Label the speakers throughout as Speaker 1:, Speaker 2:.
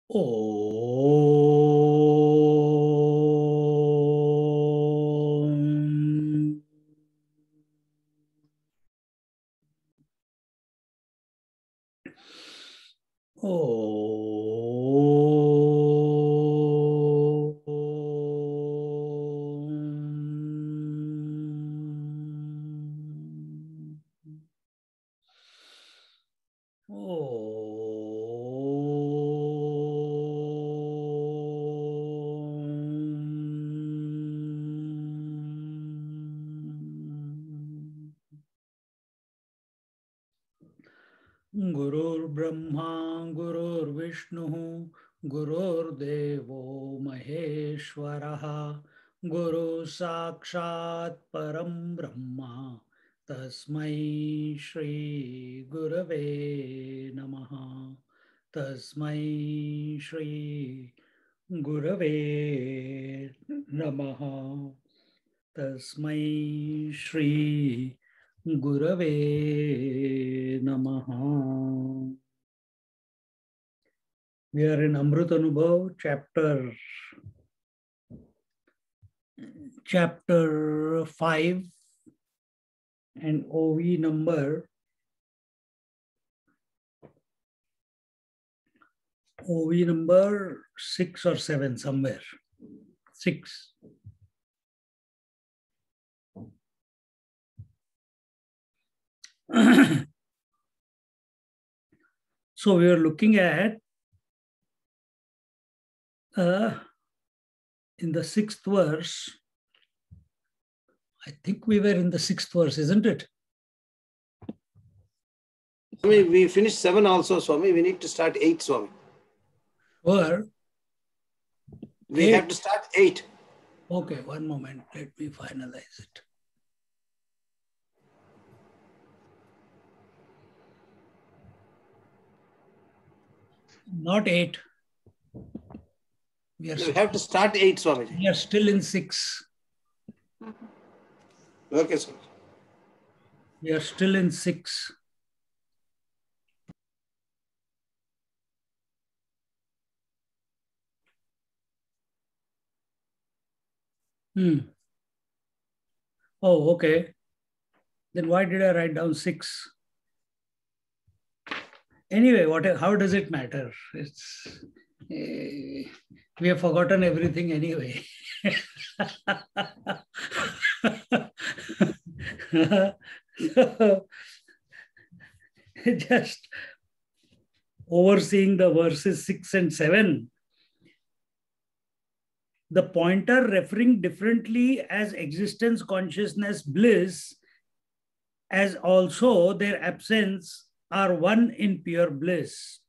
Speaker 1: Om. गुरुर्ब्रह्मा गुरुर्विष्णुः गुरुर्देवो महेश्वरः गुरु साक्षात् परं ब्रह्म तस्मै श्री गुरवे नमः तस्मै श्री गुरवे नमः तस्मै श्री गुरवे नमः. We are in Amrut Anubhav, chapter 5 and OV number 6 or 7 somewhere. 6. So we are looking at in the 6th verse. I think we were in the 6th verse, isn't it?
Speaker 2: Swami, we finished 7 also, Swami. We need to start 8, Swami.
Speaker 1: Or
Speaker 2: we have to start 8.
Speaker 1: Okay, one moment. Let me finalize it. Not 8.
Speaker 2: We have to start 8, Swami.
Speaker 1: We are still in 6.
Speaker 2: Okay, Swami.
Speaker 1: We are still in 6. Oh, okay. Then why did I write down 6? Anyway, how does it matter? We have forgotten everything anyway. Just overseeing the verses 6 and 7. The pointer referring differently as existence, consciousness, bliss, as also their absence are one in pure bliss.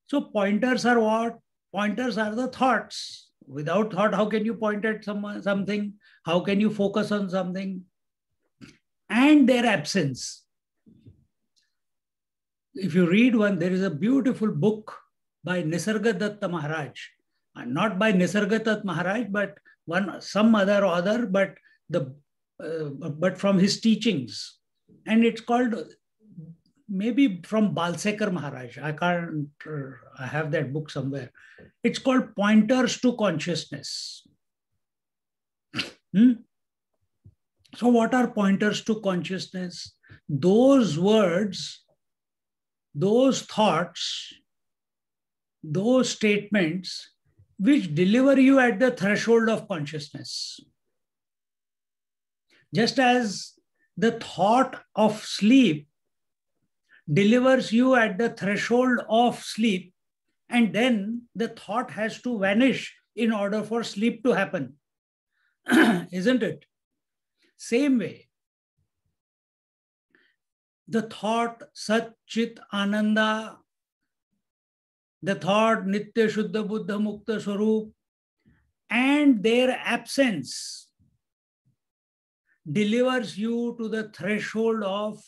Speaker 1: So pointers are what? Pointers are the thoughts. Without thought, how can you point at something? How can you focus on something? And their absence. If you read one, there is a beautiful book by Nisargadatta Maharaj. And not by Nisargadatta Maharaj, but some other author, but from his teachings. And it's called, maybe from Balsekar Maharaj. I have that book somewhere. It's called Pointers to Consciousness. So what are pointers to consciousness? Those words, those thoughts, those statements which deliver you at the threshold of consciousness. Just as the thought of sleep delivers you at the threshold of sleep, and then the thought has to vanish in order for sleep to happen. Isn't it? Same way. The thought Sat Chit Ananda, the thought Nitya Shuddha Buddha Mukta Swarup, and their absence delivers you to the threshold of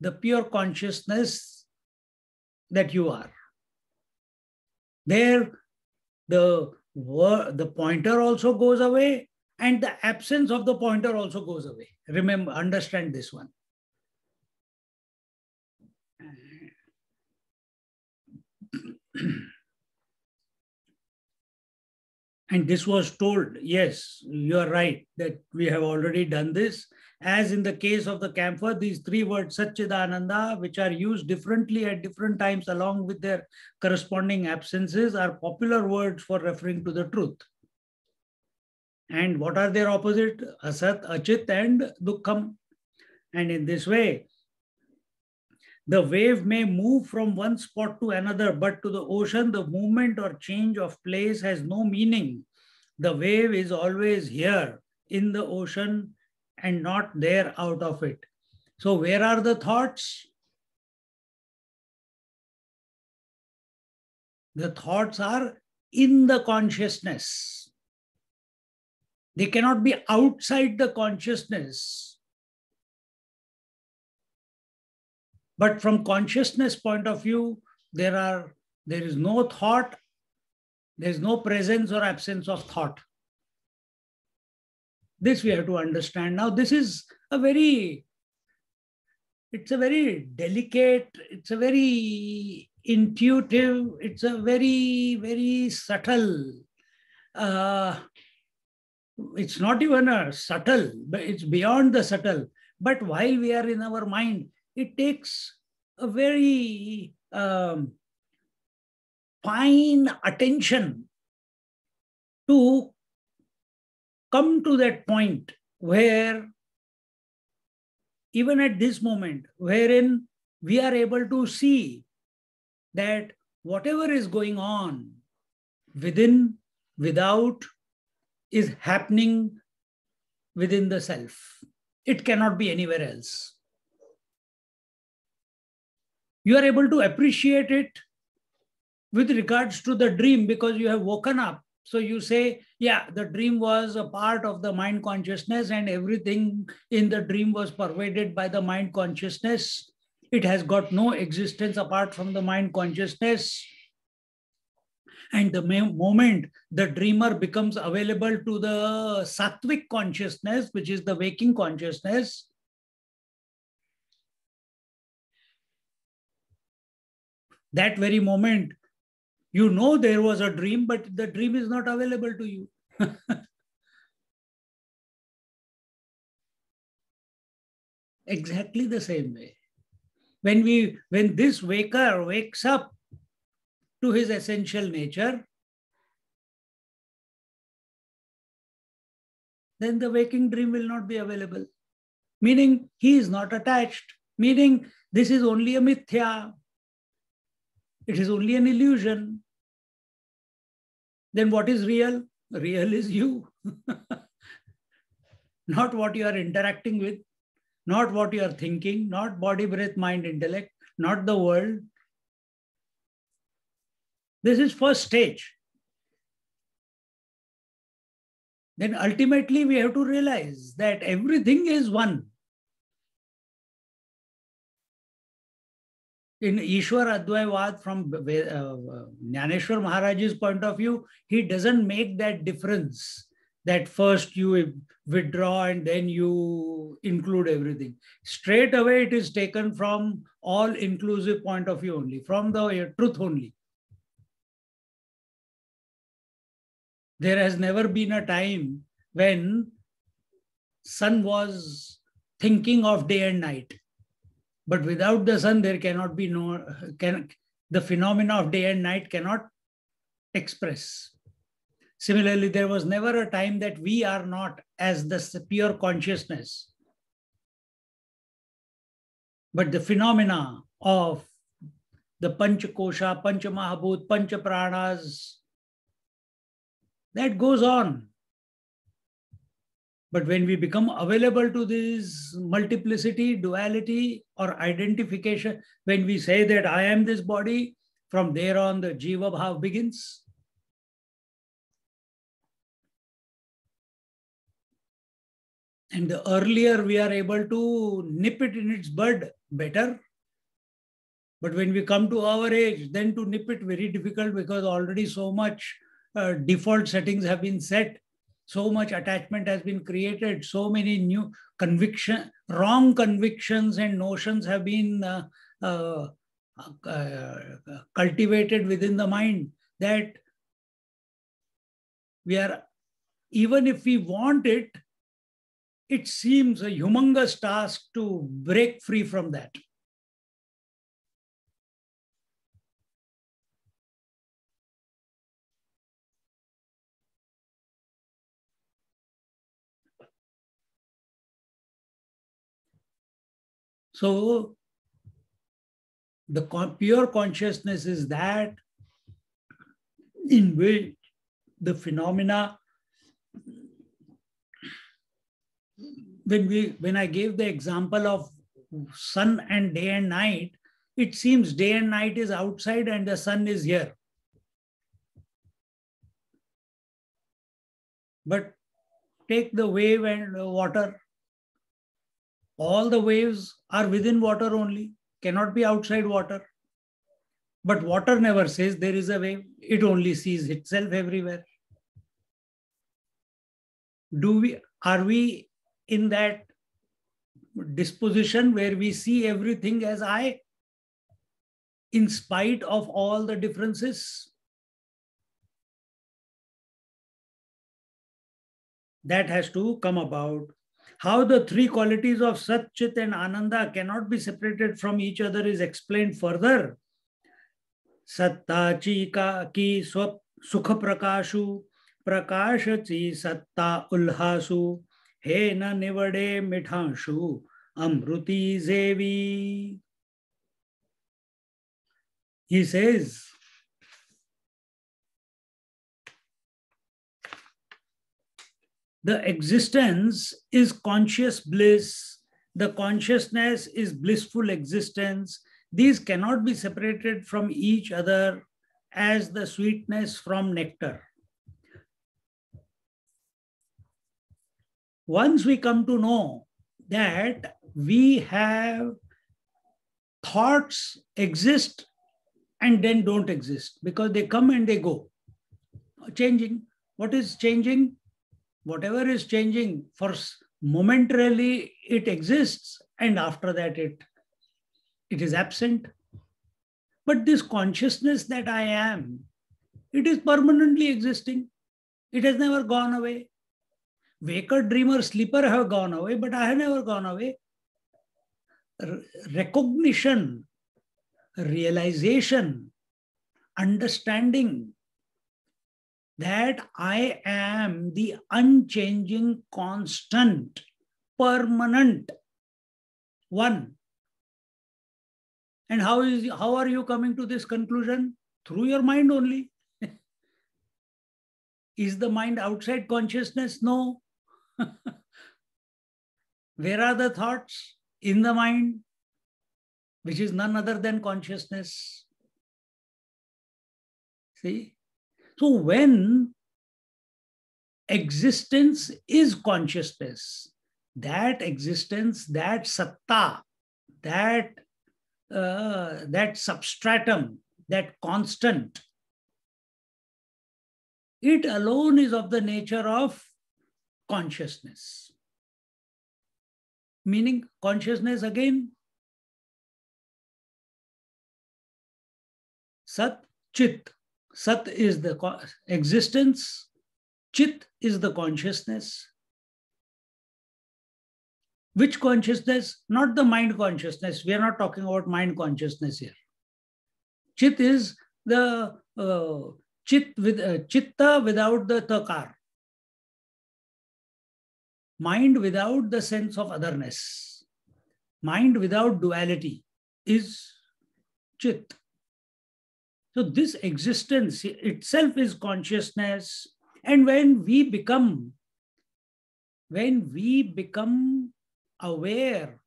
Speaker 1: the pure consciousness that you are. There, the pointer also goes away, and the absence of the pointer also goes away. Remember, understand this one. And this was told, yes, you are right, that we have already done this. As in the case of the camphor, these three words, Satchidananda, which are used differently at different times along with their corresponding absences, are popular words for referring to the truth. And what are their opposite? Asat, Achit, and Dukkham. And in this way, the wave may move from one spot to another, but to the ocean, the movement or change of place has no meaning. The wave is always here in the ocean and not there out of it. So where are the thoughts? The thoughts are in the consciousness. They cannot be outside the consciousness. But from consciousness point of view, there is no thought, there is no presence or absence of thought. This we have to understand. Now, this is it's a very delicate, it's a very intuitive, it's a very, very subtle. It's not even a subtle, but it's beyond the subtle. But while we are in our mind, it takes a very fine attention to come to that point where, even at this moment, wherein we are able to see that whatever is going on within, without, is happening within the self. It cannot be anywhere else. You are able to appreciate it with regards to the dream because you have woken up. So you say, yeah, the dream was a part of the mind consciousness and everything in the dream was pervaded by the mind consciousness. It has got no existence apart from the mind consciousness. And the moment the dreamer becomes available to the sattvic consciousness, which is the waking consciousness, that very moment, you know there was a dream, but the dream is not available to you. Exactly the same way. When this waker wakes up to his essential nature, then the waking dream will not be available. Meaning he is not attached. Meaning this is only a mithya. It is only an illusion. Then what is real? Real is you. Not what you are interacting with, not what you are thinking, not body, breath, mind, intellect, not the world. This is first stage. Then ultimately we have to realize that everything is one. In Ishwar Advaivad, from Jnaneshwar Maharaj's point of view, he doesn't make that difference that first you withdraw and then you include everything. Straight away it is taken from all-inclusive point of view only, from the truth only. There has never been a time when sun was thinking of day and night. But without the sun, there cannot be the phenomena of day and night cannot express. Similarly, there was never a time that we are not as the pure consciousness. But the phenomena of the Panchakosha, Panchamahabhut, Panchapranas, that goes on. But when we become available to this multiplicity, duality, or identification, when we say that I am this body, from there on the Jiva Bhav begins. And the earlier we are able to nip it in its bud, better. But when we come to our age, then to nip it very difficult because already so much default settings have been set. So much attachment has been created. So many new wrong convictions and notions have been cultivated within the mind, that we are, even if we want it, it seems a humongous task to break free from that. So the pure consciousness is that in which the phenomena, when I gave the example of sun and day and night, it seems day and night is outside and the sun is here. But take the wave and the water. All the waves are within water only, cannot be outside water. But water never says there is a wave. It only sees itself everywhere. Are we in that disposition where we see everything as I, in spite of all the differences? That has to come about. How the three qualities of Sat, Chit and Ananda cannot be separated from each other is explained further. Satta chi ki sukha prakashu, prakash chi satta ulhasu, he na nivade mithanshu, amruti zevi. He says, the existence is conscious bliss. The consciousness is blissful existence. These cannot be separated from each other as the sweetness from nectar. Once we come to know that we have thoughts exist and then don't exist, because they come and they go, changing. What is changing? Whatever is changing, for momentarily it exists, and after that it is absent. But this consciousness that I am, it is permanently existing. It has never gone away. Waker, dreamer, sleeper have gone away, but I have never gone away. Recognition, realization, understanding that I am the unchanging, constant, permanent one. And how are you coming to this conclusion? Through your mind only. Is the mind outside consciousness? No. Where are the thoughts? In the mind, which is none other than consciousness. See? So when existence is consciousness, that existence, that satta, that substratum, that constant, it alone is of the nature of consciousness. Meaning consciousness again, Sat, Chit. Sat is the existence, Chit is the consciousness. Which consciousness? Not the mind consciousness. We are not talking about mind consciousness here. Chit is the chitta without the takar. Mind without the sense of otherness. Mind without duality is Chit. So this existence itself is consciousness. And when we become aware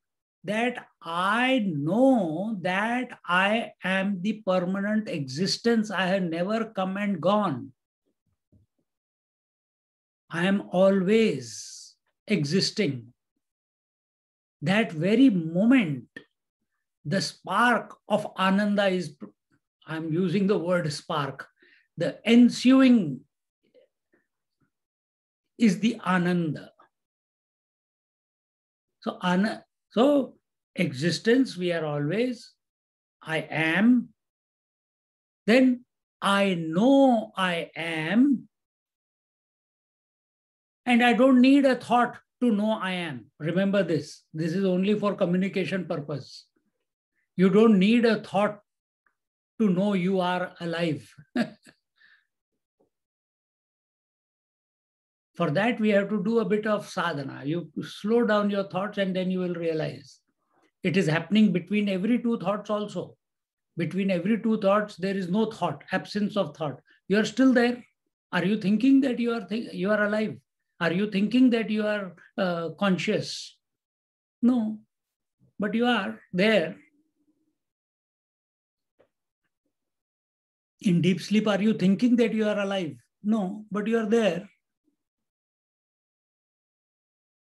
Speaker 1: that I know that I am the permanent existence, I have never come and gone. I am always existing. That very moment, the spark of Ananda is, I'm using the word spark, the ensuing is the Ananda. So existence, we are always. I am, then I know I am, and I don't need a thought to know I am. Remember this. This is only for communication purpose. You don't need a thought to know you are alive. For that, we have to do a bit of sadhana. You slow down your thoughts and then you will realize. It is happening between every two thoughts also. Between every two thoughts, there is no thought, absence of thought. You are still there. Are you thinking that you are alive? Are you thinking that you are conscious? No, but you are there. In deep sleep, are you thinking that you are alive? No, but you are there.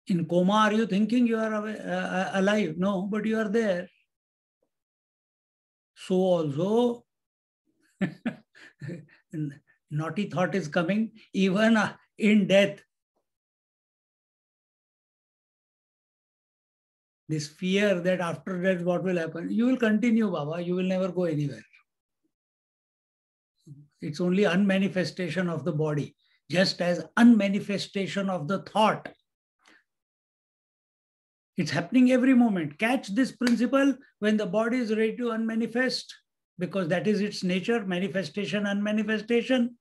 Speaker 1: In coma, are you thinking you are alive? No, but you are there. So also, naughty thought is coming even in death. This fear that after death, what will happen? You will continue, Baba. You will never go anywhere. It's only unmanifestation of the body, just as unmanifestation of the thought. It's happening every moment. Catch this principle when the body is ready to unmanifest, because that is its nature, manifestation, unmanifestation.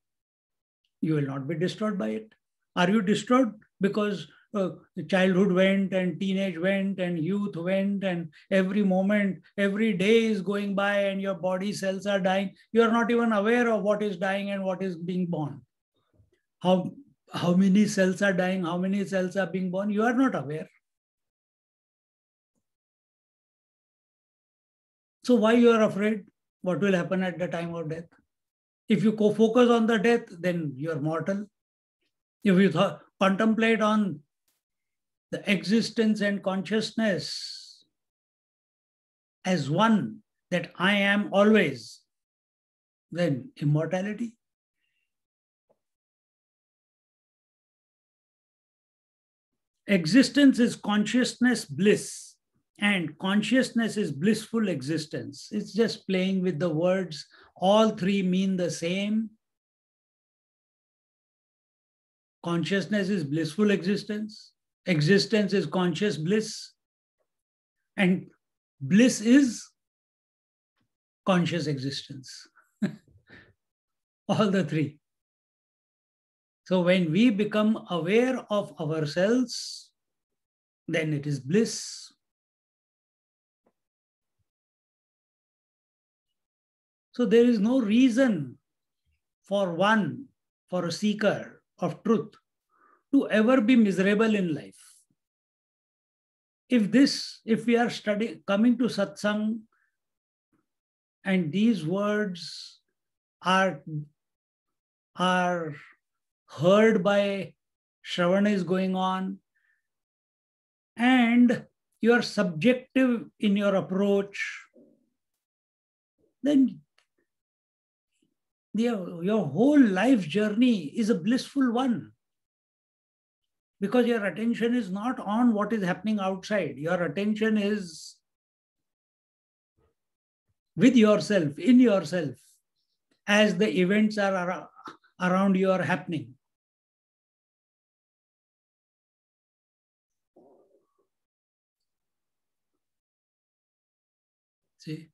Speaker 1: You will not be disturbed by it. Are you disturbed because childhood went and teenage went and youth went and every moment, every day is going by and your body cells are dying? You are not even aware of what is dying and what is being born. How many cells are dying? How many cells are being born? You are not aware. So why you are afraid? What will happen at the time of death? If you focus on the death, then you are mortal. If you contemplate on the existence and consciousness as one, that I am always, then immortality. Existence is consciousness bliss, and consciousness is blissful existence. It's just playing with the words. All three mean the same. Consciousness is blissful existence. Existence is conscious bliss. And bliss is conscious existence. All the three. So when we become aware of ourselves, then it is bliss. So there is no reason for a seeker of truth to ever be miserable in life. If we are coming to satsang and these words are heard by Shravana is going on, and you are subjective in your approach, then your whole life journey is a blissful one. Because your attention is not on what is happening outside. Your attention is with yourself, in yourself, as the events are around you are happening. See?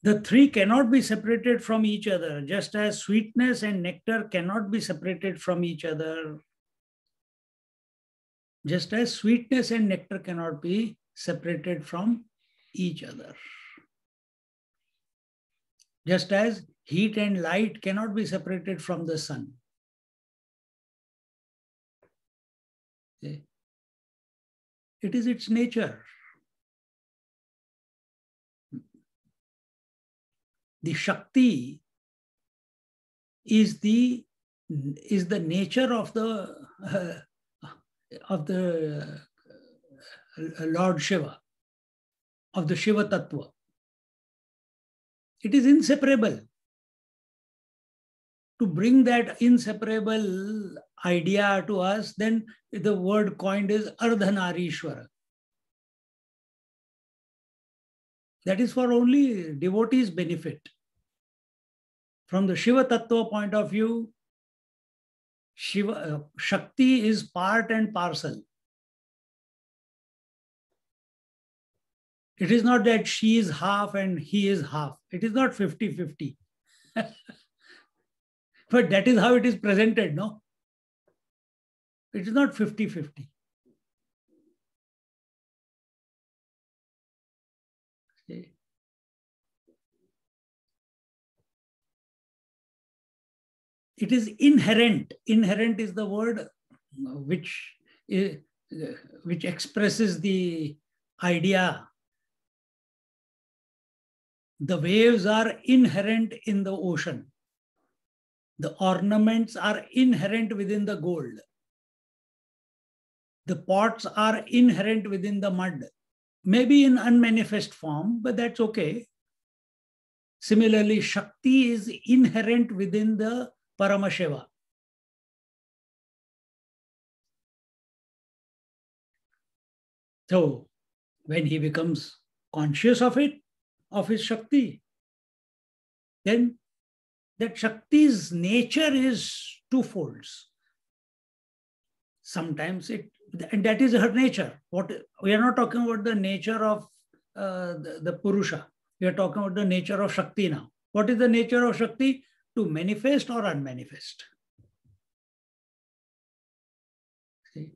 Speaker 1: The three cannot be separated from each other, just as sweetness and nectar cannot be separated from each other. Just as sweetness and nectar cannot be separated from each other. Just as heat and light cannot be separated from the sun. See? It is its nature. The Shakti is the nature of the Lord Shiva, of the Shiva Tattva. It is inseparable. To bring that inseparable idea to us, then the word coined is Ardhanarishwara. That is for only devotees' benefit. From the Shiva Tattva point of view, Shakti is part and parcel. It is not that she is half and he is half. It is not 50-50. But that is how it is presented, no? It is not 50-50. Okay. It is inherent. Inherent is the word which expresses the idea. The waves are inherent in the ocean. The ornaments are inherent within the gold. The pots are inherent within the mud. Maybe in unmanifest form, but that's okay. Similarly, Shakti is inherent within the Paramashiva. So, when he becomes conscious of it, of his Shakti, then that Shakti's nature is twofold. Sometimes and that is her nature. We are not talking about the nature of the Purusha. We are talking about the nature of Shakti now. What is the nature of Shakti? To manifest or unmanifest. See?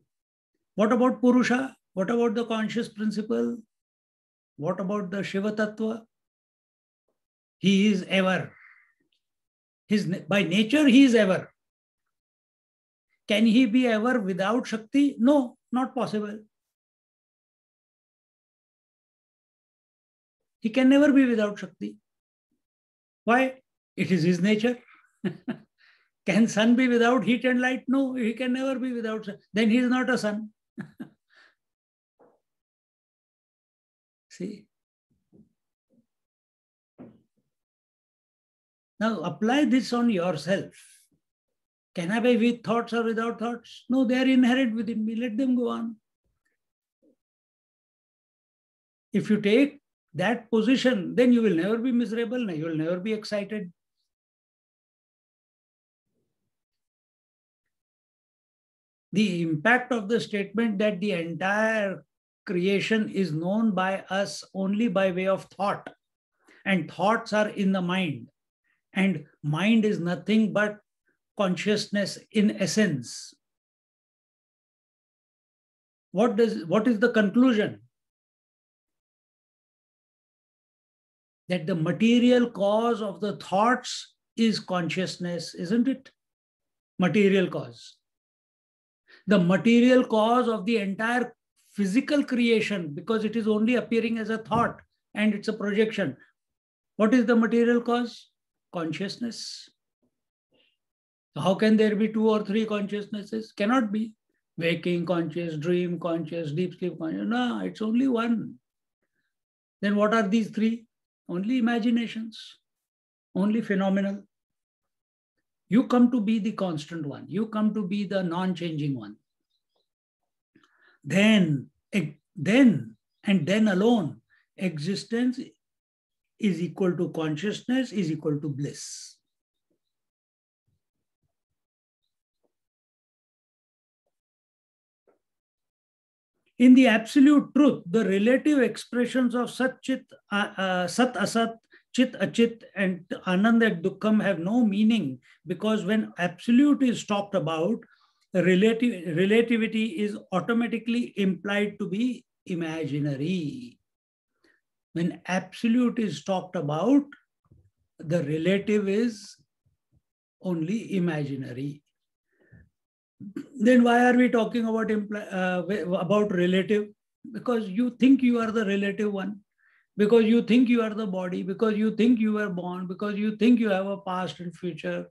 Speaker 1: What about Purusha? What about the conscious principle? What about the Shiva Tattva? He is ever. By nature, he is ever. Can he be ever without Shakti? No, not possible. He can never be without Shakti. Why? It is his nature. Can sun be without heat and light? No, he can never be without sun. Then he is not a sun. See? Now apply this on yourself. Can I be with thoughts or without thoughts? No, they are inherent within me. Let them go on. If you take that position, then you will never be miserable. You will never be excited. The impact of the statement that the entire creation is known by us only by way of thought, and thoughts are in the mind, and mind is nothing but consciousness in essence. What is the conclusion? That the material cause of the thoughts is consciousness, isn't it? Material cause. The material cause of the entire physical creation, because it is only appearing as a thought and it's a projection. What is the material cause? Consciousness. So how can there be 2 or 3 consciousnesses? Cannot be. Waking conscious, dream conscious, deep sleep conscious. No, it's only one. Then what are these 3? Only imaginations, only phenomenal. You come to be the constant one. You come to be the non-changing one. Then alone, existence is equal to consciousness, is equal to bliss. In the absolute truth, the relative expressions of Sat, Chit, Sat, Asat, Chit, Achit, and Anand and Dukkham have no meaning, because when absolute is talked about, relativity is automatically implied to be imaginary. When absolute is talked about, the relative is only imaginary. Then why are we talking about relative? Because you think you are the relative one, because you think you are the body, because you think you were born, because you think you have a past and future.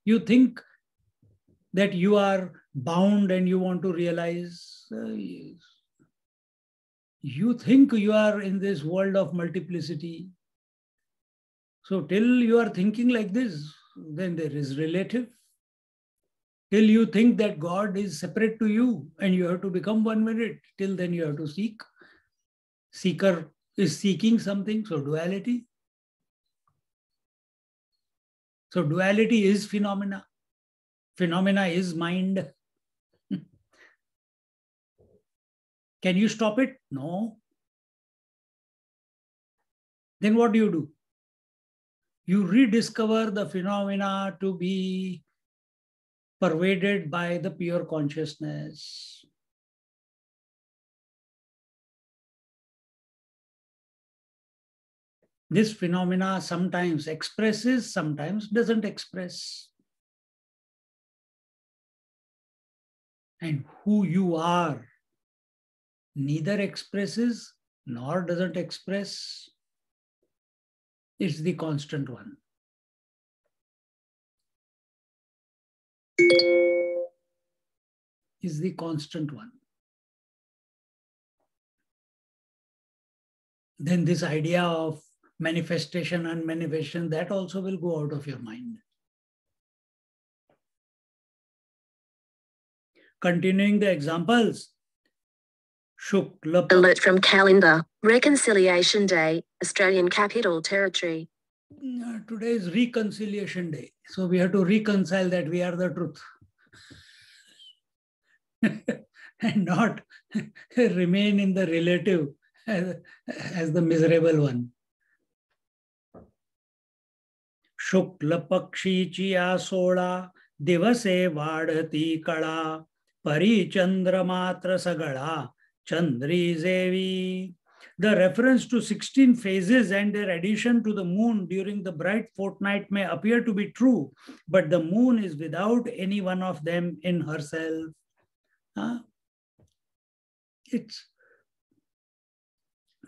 Speaker 1: You think that you are bound and you want to realize. You think you are in this world of multiplicity. So till you are thinking like this, then there is relative. Till you think that God is separate to you and you have to become one with it, till then you have to seek. Seeker is seeking something, so duality. So duality is phenomena. Phenomena is mind. Can you stop it? No. Then what do? You rediscover the phenomena to be pervaded by the pure consciousness. This phenomena sometimes expresses, sometimes doesn't express. And who you are neither expresses nor doesn't express. It's the constant one. Is the constant one. Then this idea of manifestation and manifestation, that also will go out of your mind. Continuing the examples. Shukla.
Speaker 3: Alert from calendar. Reconciliation Day, Australian Capital Territory.
Speaker 1: Today is Reconciliation Day. So we have to reconcile that we are the truth. And not remain in the relative as the miserable one. Shukla Pakshi Chiya Sola Divase Vadhati Kala Pari Chandra Matra Sagala Chandri Zevi. The reference to 16 phases and their addition to the moon during the bright fortnight may appear to be true, but the moon is without any one of them in herself. It's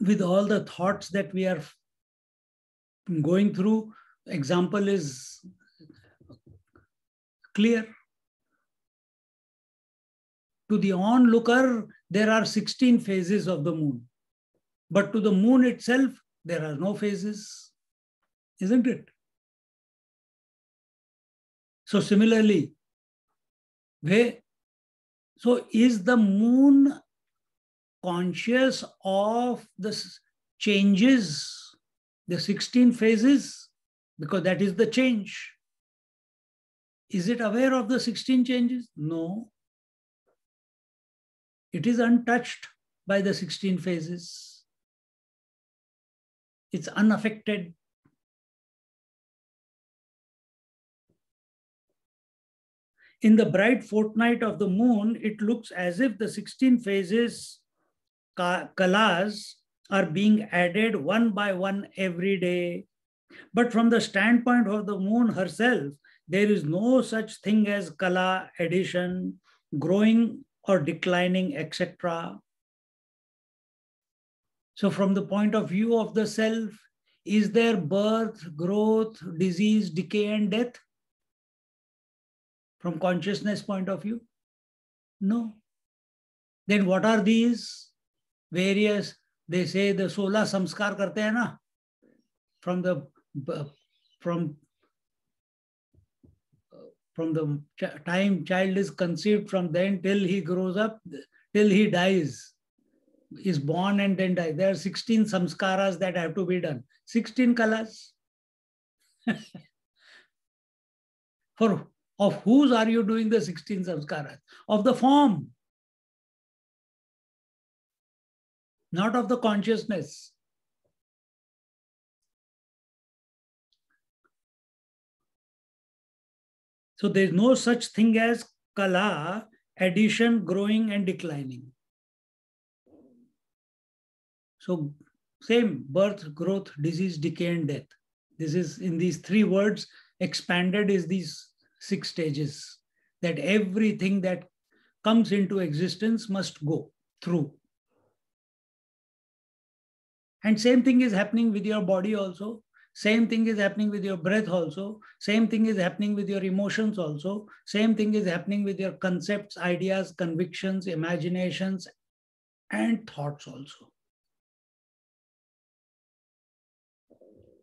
Speaker 1: with all the thoughts that we are going through, example is clear. To the onlooker, there are 16 phases of the moon. But to the moon itself, there are no phases, isn't it? So similarly, so is the moon conscious of the changes, the 16 phases? Because that is the change. Is it aware of the 16 changes? No. It is untouched by the 16 phases. It's unaffected. In the bright fortnight of the moon, it looks as if the 16 phases, kalas, are being added one by one every day. But from the standpoint of the moon herself, there is no such thing as kala addition, growing or declining, etc. So from the point of view of the self, is there birth, growth, disease, decay, and death? From consciousness point of view? No. Then what are these various, they say the 16 samskar karte hai na? From the time child is conceived, from then till he grows up, till he dies, is born and then dies. There are 16 samskaras that have to be done. 16 kalas. Of whose are you doing the 16 samskaras? Of the form, not of the consciousness. So there is no such thing as kala, addition, growing and declining. So same, birth, growth, disease, decay and death. This is in these 3 words, expanded is these 6 stages, that everything that comes into existence must go through. And same thing is happening with your body also. Same thing is happening with your breath also. Same thing is happening with your emotions also. Same thing is happening with your concepts, ideas, convictions, imaginations, and thoughts also.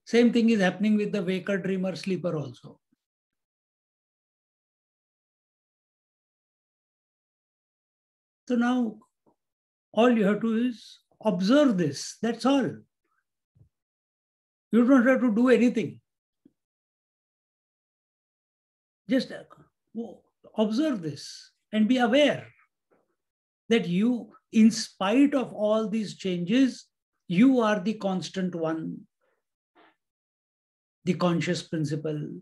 Speaker 1: Same thing is happening with the waker, dreamer, sleeper also. So now all you have to do is observe this. That's all. You don't have to do anything. Just observe this and be aware that you, in spite of all these changes, you are the constant one, the conscious principle.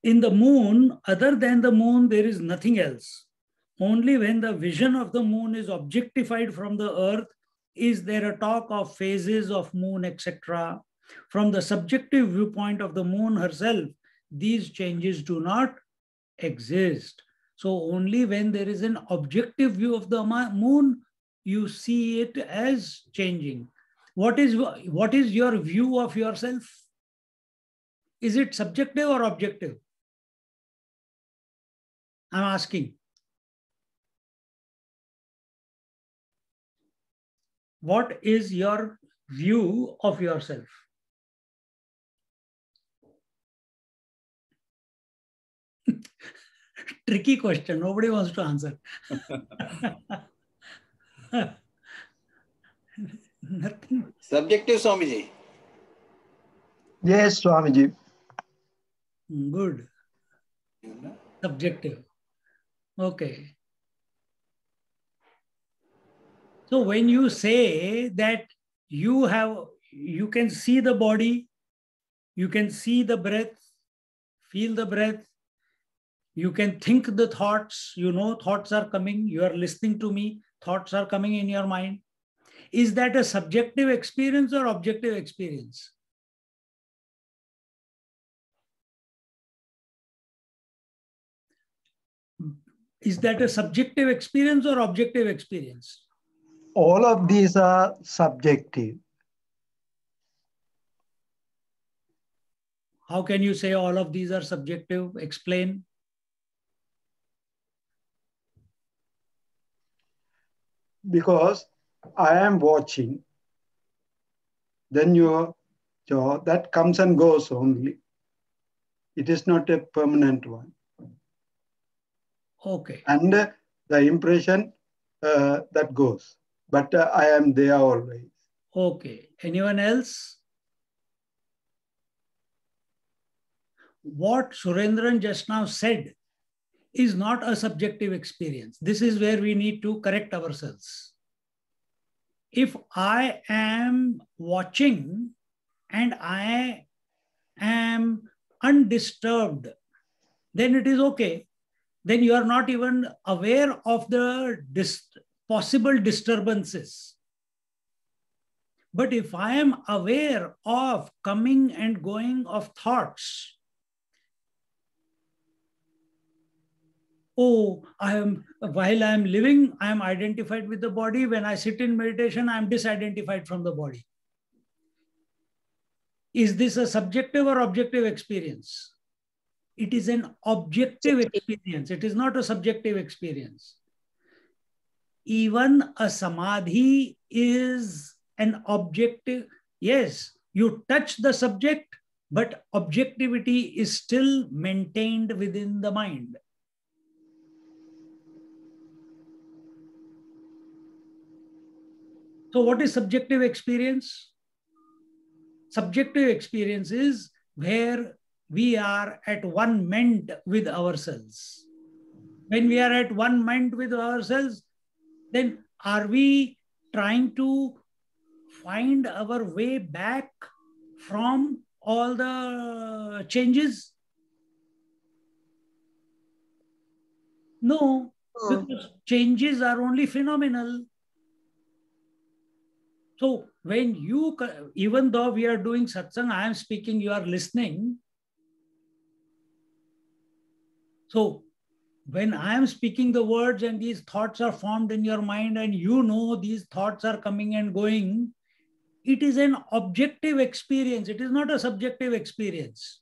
Speaker 1: In the moon, other than the moon, there is nothing else. Only when the vision of the moon is objectified from the earth is there a talk of phases of moon, etc. From the subjective viewpoint of the moon herself, these changes do not exist. So only when there is an objective view of the moon, you see it as changing. What is your view of yourself? Is it subjective or objective? I'm asking. What is your view of yourself? Tricky question. Nobody wants to answer. Nothing.
Speaker 2: Subjective, Swamiji.
Speaker 4: Yes, Swamiji.
Speaker 1: Good. Subjective. Okay. So when you say that you can see the body, you can see the breath, feel the breath, you can think the thoughts, you know thoughts are coming, you are listening to me, thoughts are coming in your mind. Is that a subjective experience or objective experience? Is that a subjective experience or objective experience?
Speaker 4: All of these are subjective.
Speaker 1: How can you say all of these are subjective? Explain.
Speaker 4: Because I am watching, then your jaw, that comes and goes only. It is not a permanent one.
Speaker 1: Okay.
Speaker 4: And the impression that goes. But I am there always.
Speaker 1: Okay. Anyone else? What Surendran just now said is not a subjective experience. This is where we need to correct ourselves. If I am watching and I am undisturbed, then it is okay. Then you are not even aware of the possible disturbances. But if I am aware of coming and going of thoughts, oh, while I am living, I am identified with the body. When I sit in meditation, I am disidentified from the body. Is this a subjective or objective experience? It is an objective experience. It is not a subjective experience. Even a samadhi is an objective. Yes, you touch the subject, but objectivity is still maintained within the mind. So what is subjective experience? Subjective experience is where we are at one ment with ourselves. When we are at one ment with ourselves, then are we trying to find our way back from all the changes? No, because changes are only phenomenal. So when you, even though we are doing satsang, I am speaking, you are listening. So when I am speaking the words and these thoughts are formed in your mind and you know these thoughts are coming and going, it is an objective experience. It is not a subjective experience.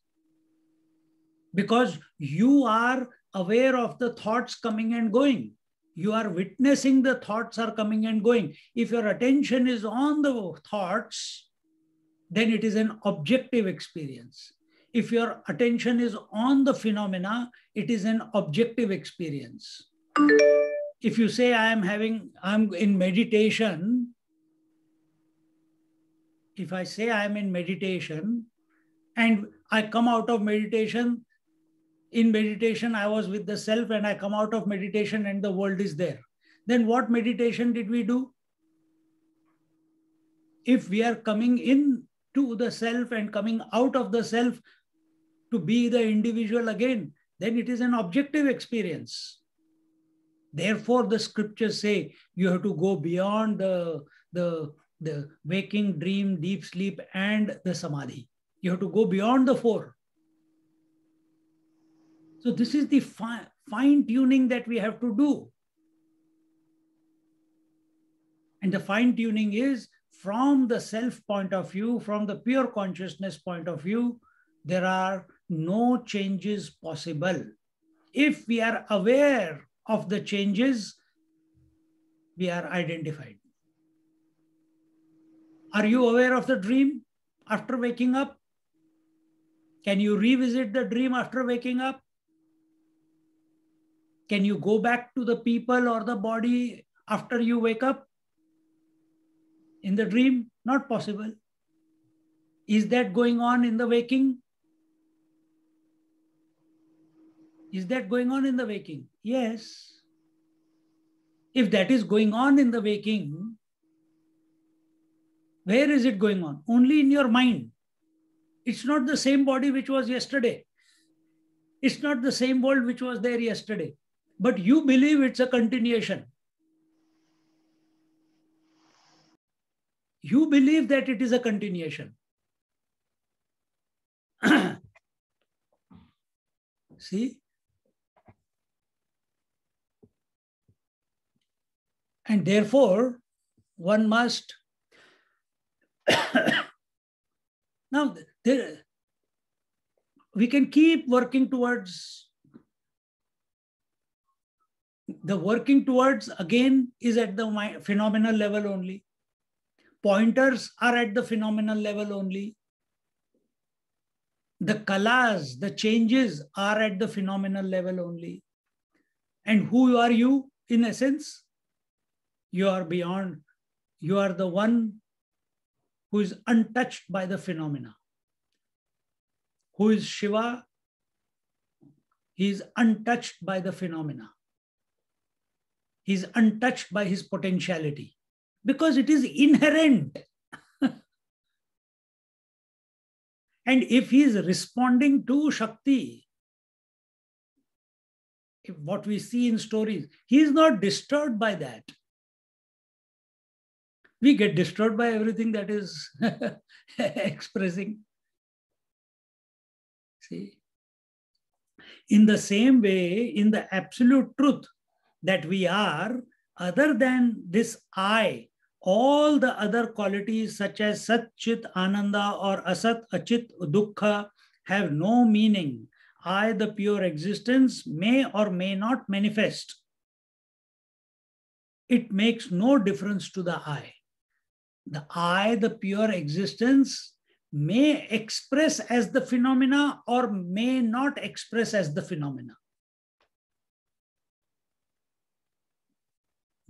Speaker 1: Because you are aware of the thoughts coming and going. You are witnessing the thoughts are coming and going. If your attention is on the thoughts, then it is an objective experience. If your attention is on the phenomena, it is an objective experience. If you say I'm in meditation, if I say I'm in meditation and I come out of meditation, in meditation I was with the self and I come out of meditation and the world is there, then what meditation did we do? If we are coming in to the self and coming out of the self to be the individual again, then it is an objective experience. Therefore, the scriptures say you have to go beyond the waking, dream, deep sleep, and the samadhi. You have to go beyond the four. So this is the fine tuning that we have to do. And the fine tuning is from the self point of view, from the pure consciousness point of view, there are no changes possible. If we are aware of the changes, we are identified. Are you aware of the dream after waking up? Can you revisit the dream after waking up? Can you go back to the people or the body after you wake up? In the dream, not possible. Is that going on in the waking? Is that going on in the waking? Yes. If that is going on in the waking, where is it going on? Only in your mind. It's not the same body which was yesterday. It's not the same world which was there yesterday. But you believe it's a continuation. You believe that it is a continuation. See? And therefore, one must now we can keep working towards. The working towards again is at the phenomenal level only. Pointers are at the phenomenal level only. The kalas, the changes are at the phenomenal level only. And who are you in essence? You are beyond. You are the one who is untouched by the phenomena. Who is Shiva? He is untouched by the phenomena. He is untouched by his potentiality because it is inherent. And if he is responding to Shakti, what we see in stories, he is not disturbed by that. We get disturbed by everything that is expressing. See? In the same way, in the absolute truth that we are, other than this I, all the other qualities such as Sat, Chit, Ananda or Asat, Achit, Dukkha have no meaning. I, the pure existence, may or may not manifest. It makes no difference to the I. The I, the pure existence, may express as the phenomena or may not express as the phenomena.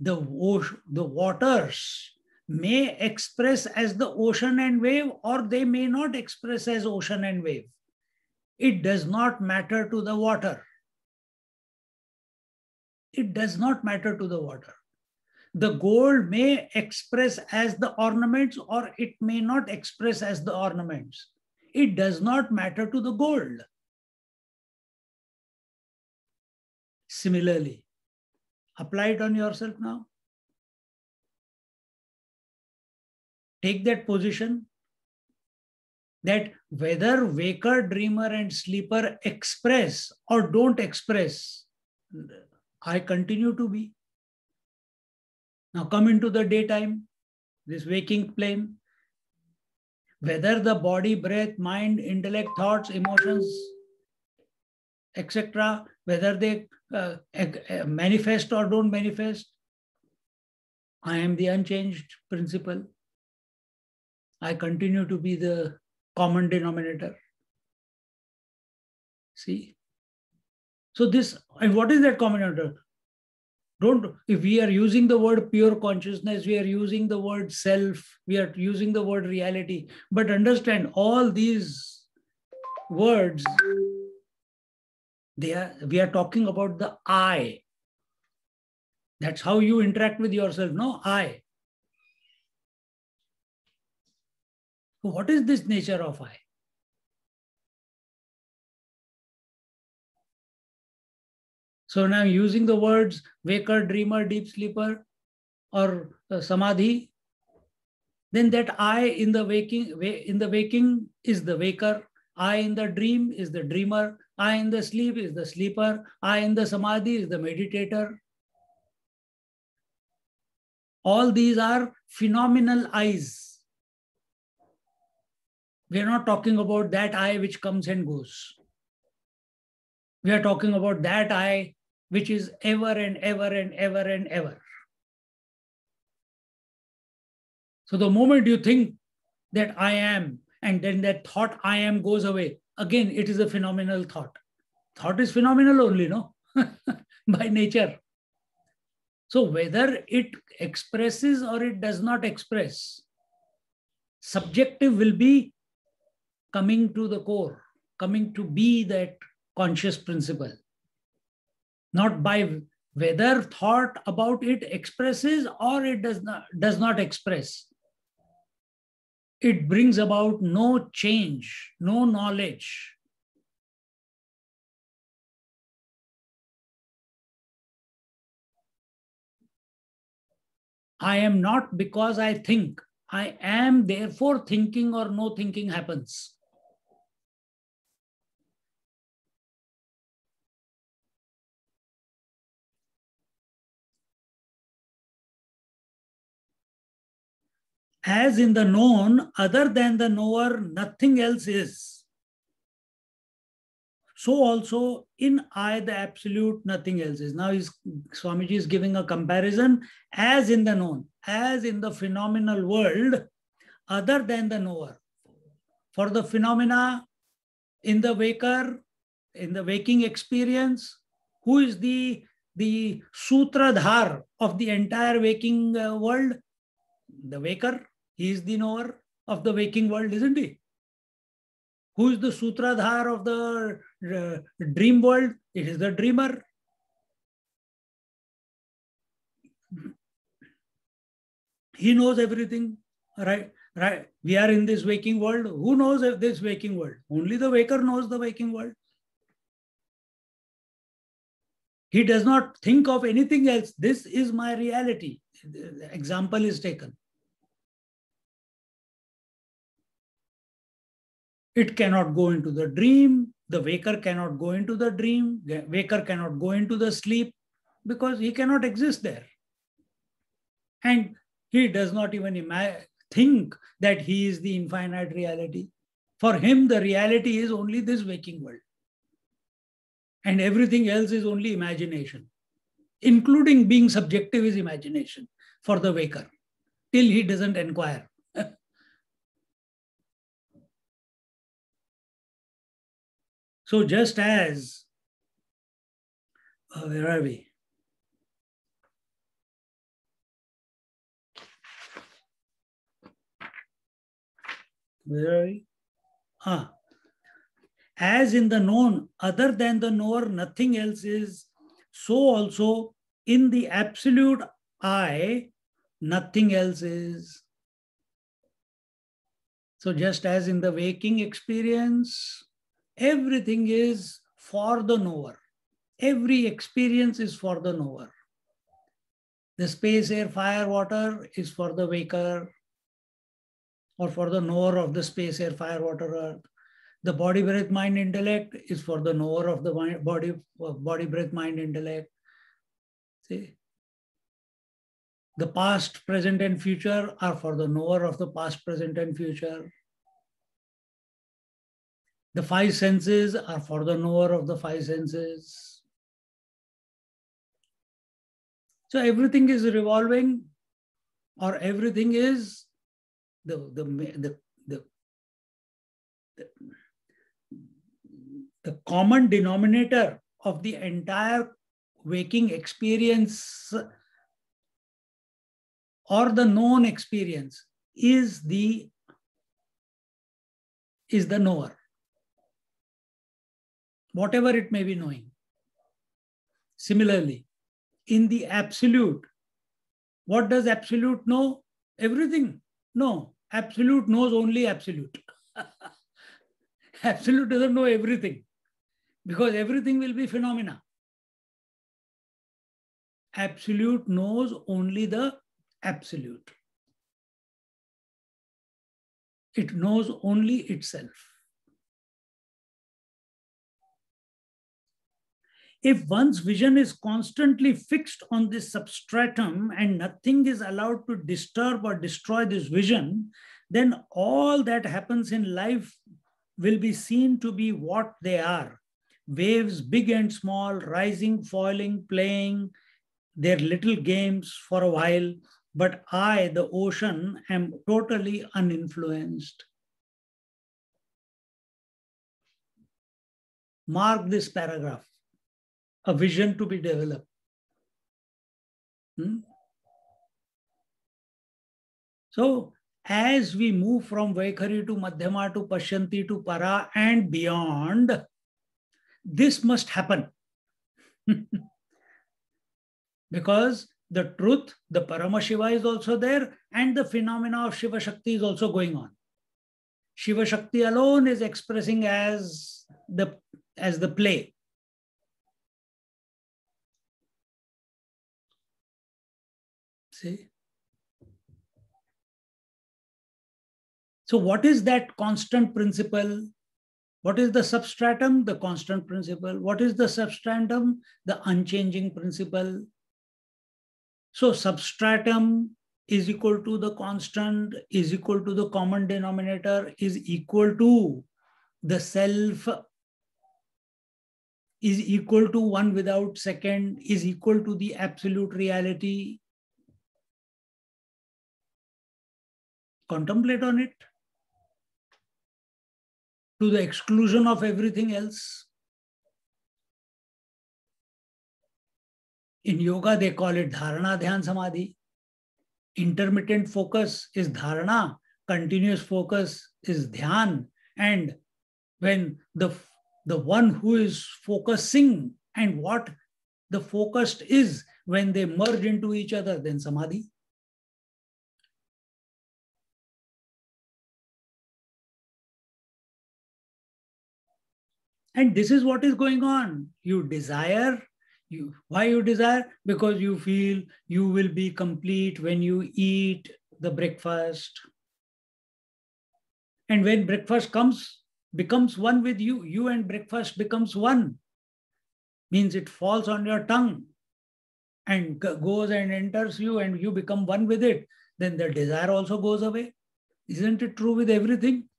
Speaker 1: The waters may express as the ocean and wave, or they may not express as ocean and wave. It does not matter to the water. It does not matter to the water. The gold may express as the ornaments, or it may not express as the ornaments. It does not matter to the gold. Similarly, apply it on yourself now. Take that position that whether waker, dreamer, and sleeper express or don't express, I continue to be. Now come into the daytime, this waking plane. Whether the body, breath, mind, intellect, thoughts, emotions, etc., whether they manifest or don't manifest, I am the unchanged principle. I continue to be the common denominator. See? So this, and what is that common denominator? If we are using the word pure consciousness, we are using the word self, we are using the word reality. But understand, all these words, we are talking about the I. That's how you interact with yourself, no? I. So what is this nature of I? So now I'm using the words waker, dreamer, deep sleeper, or samadhi. Then that I in the waking is the waker. I in the dream is the dreamer. I in the sleep is the sleeper. I in the samadhi is the meditator. All these are phenomenal eyes. We are not talking about that I which comes and goes. We are talking about that I which is ever and ever and ever and ever. So the moment you think that I am, and then that thought I am goes away, again, it is a phenomenal thought. Thought is phenomenal only, no? By nature. So whether it expresses or it does not express, subjective will be coming to the core, coming to be that conscious principle. Not by whether thought about it expresses or it does not express. It brings about no change, no knowledge. I am not because I think. I am, therefore thinking or no thinking happens. As in the known, other than the knower, nothing else is. So also in I, the absolute, nothing else is. Now Swamiji is giving a comparison. As in the known, as in the phenomenal world, other than the knower. For the phenomena in the waker, in the waking experience, who is the sutradhar of the entire waking world? The waker. He is the knower of the waking world, isn't he? Who is the sutradhar of the dream world? It is the dreamer. He knows everything, right? Right. We are in this waking world. Who knows this waking world? Only the waker knows the waking world. He does not think of anything else. This is my reality. The example is taken. It cannot go into the dream. The waker cannot go into the dream. The waker cannot go into the sleep because he cannot exist there. And he does not even think that he is the infinite reality. For him, the reality is only this waking world. And everything else is only imagination. Including being subjective is imagination for the waker, till he doesn't inquire. So just as, where are we? Where are we? As in the known, other than the knower, nothing else is, so also in the absolute I, nothing else is. So just as in the waking experience, everything is for the knower. Every experience is for the knower. The space, air, fire, water is for the waker or for the knower of the space, air, fire, water, earth. The body, breath, mind, intellect is for the knower of the body, breath, mind, intellect. See? The past, present, and future are for the knower of the past, present, and future. The five senses are for the knower of the five senses. So everything is revolving, or everything is the common denominator of the entire waking experience or the known experience is the knower, whatever it may be knowing. Similarly, in the absolute, what does absolute know? Everything. No, absolute knows only absolute. Absolute doesn't know everything, because everything will be phenomena. Absolute knows only the absolute. It knows only itself. If one's vision is constantly fixed on this substratum and nothing is allowed to disturb or destroy this vision, then all that happens in life will be seen to be what they are. Waves, big and small, rising, falling, playing their little games for a while, but I, the ocean, am totally uninfluenced. Mark this paragraph. A vision to be developed. So, as we move from Vaikhari to Madhyama to Pashyanti to Para and beyond, this must happen. Because the truth, the Paramashiva is also there, and the phenomena of Shiva Shakti is also going on. Shiva Shakti alone is expressing as the play. See? So what is that constant principle? What is the substratum? The constant principle. What is the substratum? The unchanging principle. So substratum is equal to the constant, is equal to the common denominator, is equal to the self, is equal to one without second, is equal to the absolute reality. Contemplate on it to the exclusion of everything else. In yoga, they call it dharana, dhyan, samadhi. Intermittent focus is dharana, continuous focus is dhyan. And when the one who is focusing and what the focused is, when they merge into each other, then samadhi. And this is what is going on. You desire. Why you desire? Because you feel you will be complete when you eat the breakfast. And when breakfast becomes one with you, you and breakfast becomes one. Means it falls on your tongue and goes and enters you and you become one with it. Then the desire also goes away. Isn't it true with everything?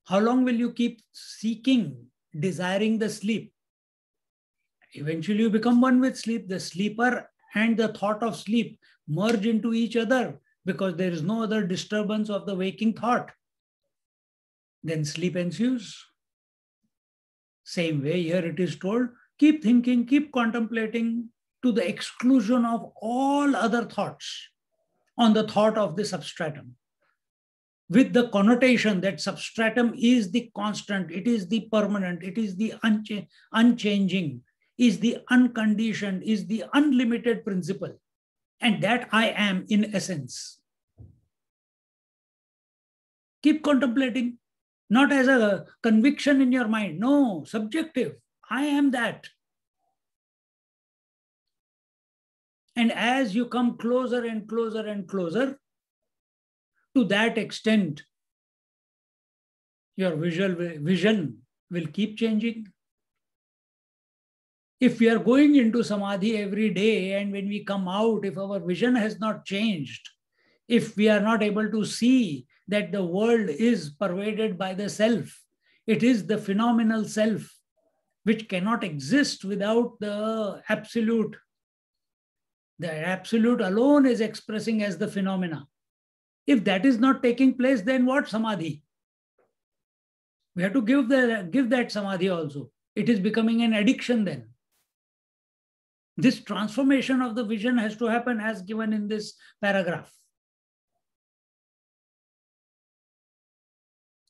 Speaker 1: How long will you keep seeking, desiring the sleep? Eventually you become one with sleep. The sleeper and the thought of sleep merge into each other because there is no other disturbance of the waking thought. Then sleep ensues. Same way here it is told, keep thinking, keep contemplating to the exclusion of all other thoughts on the thought of the substratum. With the connotation that substratum is the constant, it is the permanent, it is the unchanging, is the unconditioned, is the unlimited principle. And that I am in essence. Keep contemplating, not as a conviction in your mind. No, subjective. I am that. And as you come closer and closer and closer, to that extent, your vision will keep changing. If we are going into samadhi every day and when we come out, if our vision has not changed, if we are not able to see that the world is pervaded by the self, it is the phenomenal self which cannot exist without the absolute. The absolute alone is expressing as the phenomena. If that is not taking place, then what samadhi? We have to give that samadhi also. It is becoming an addiction then. This transformation of the vision has to happen as given in this paragraph.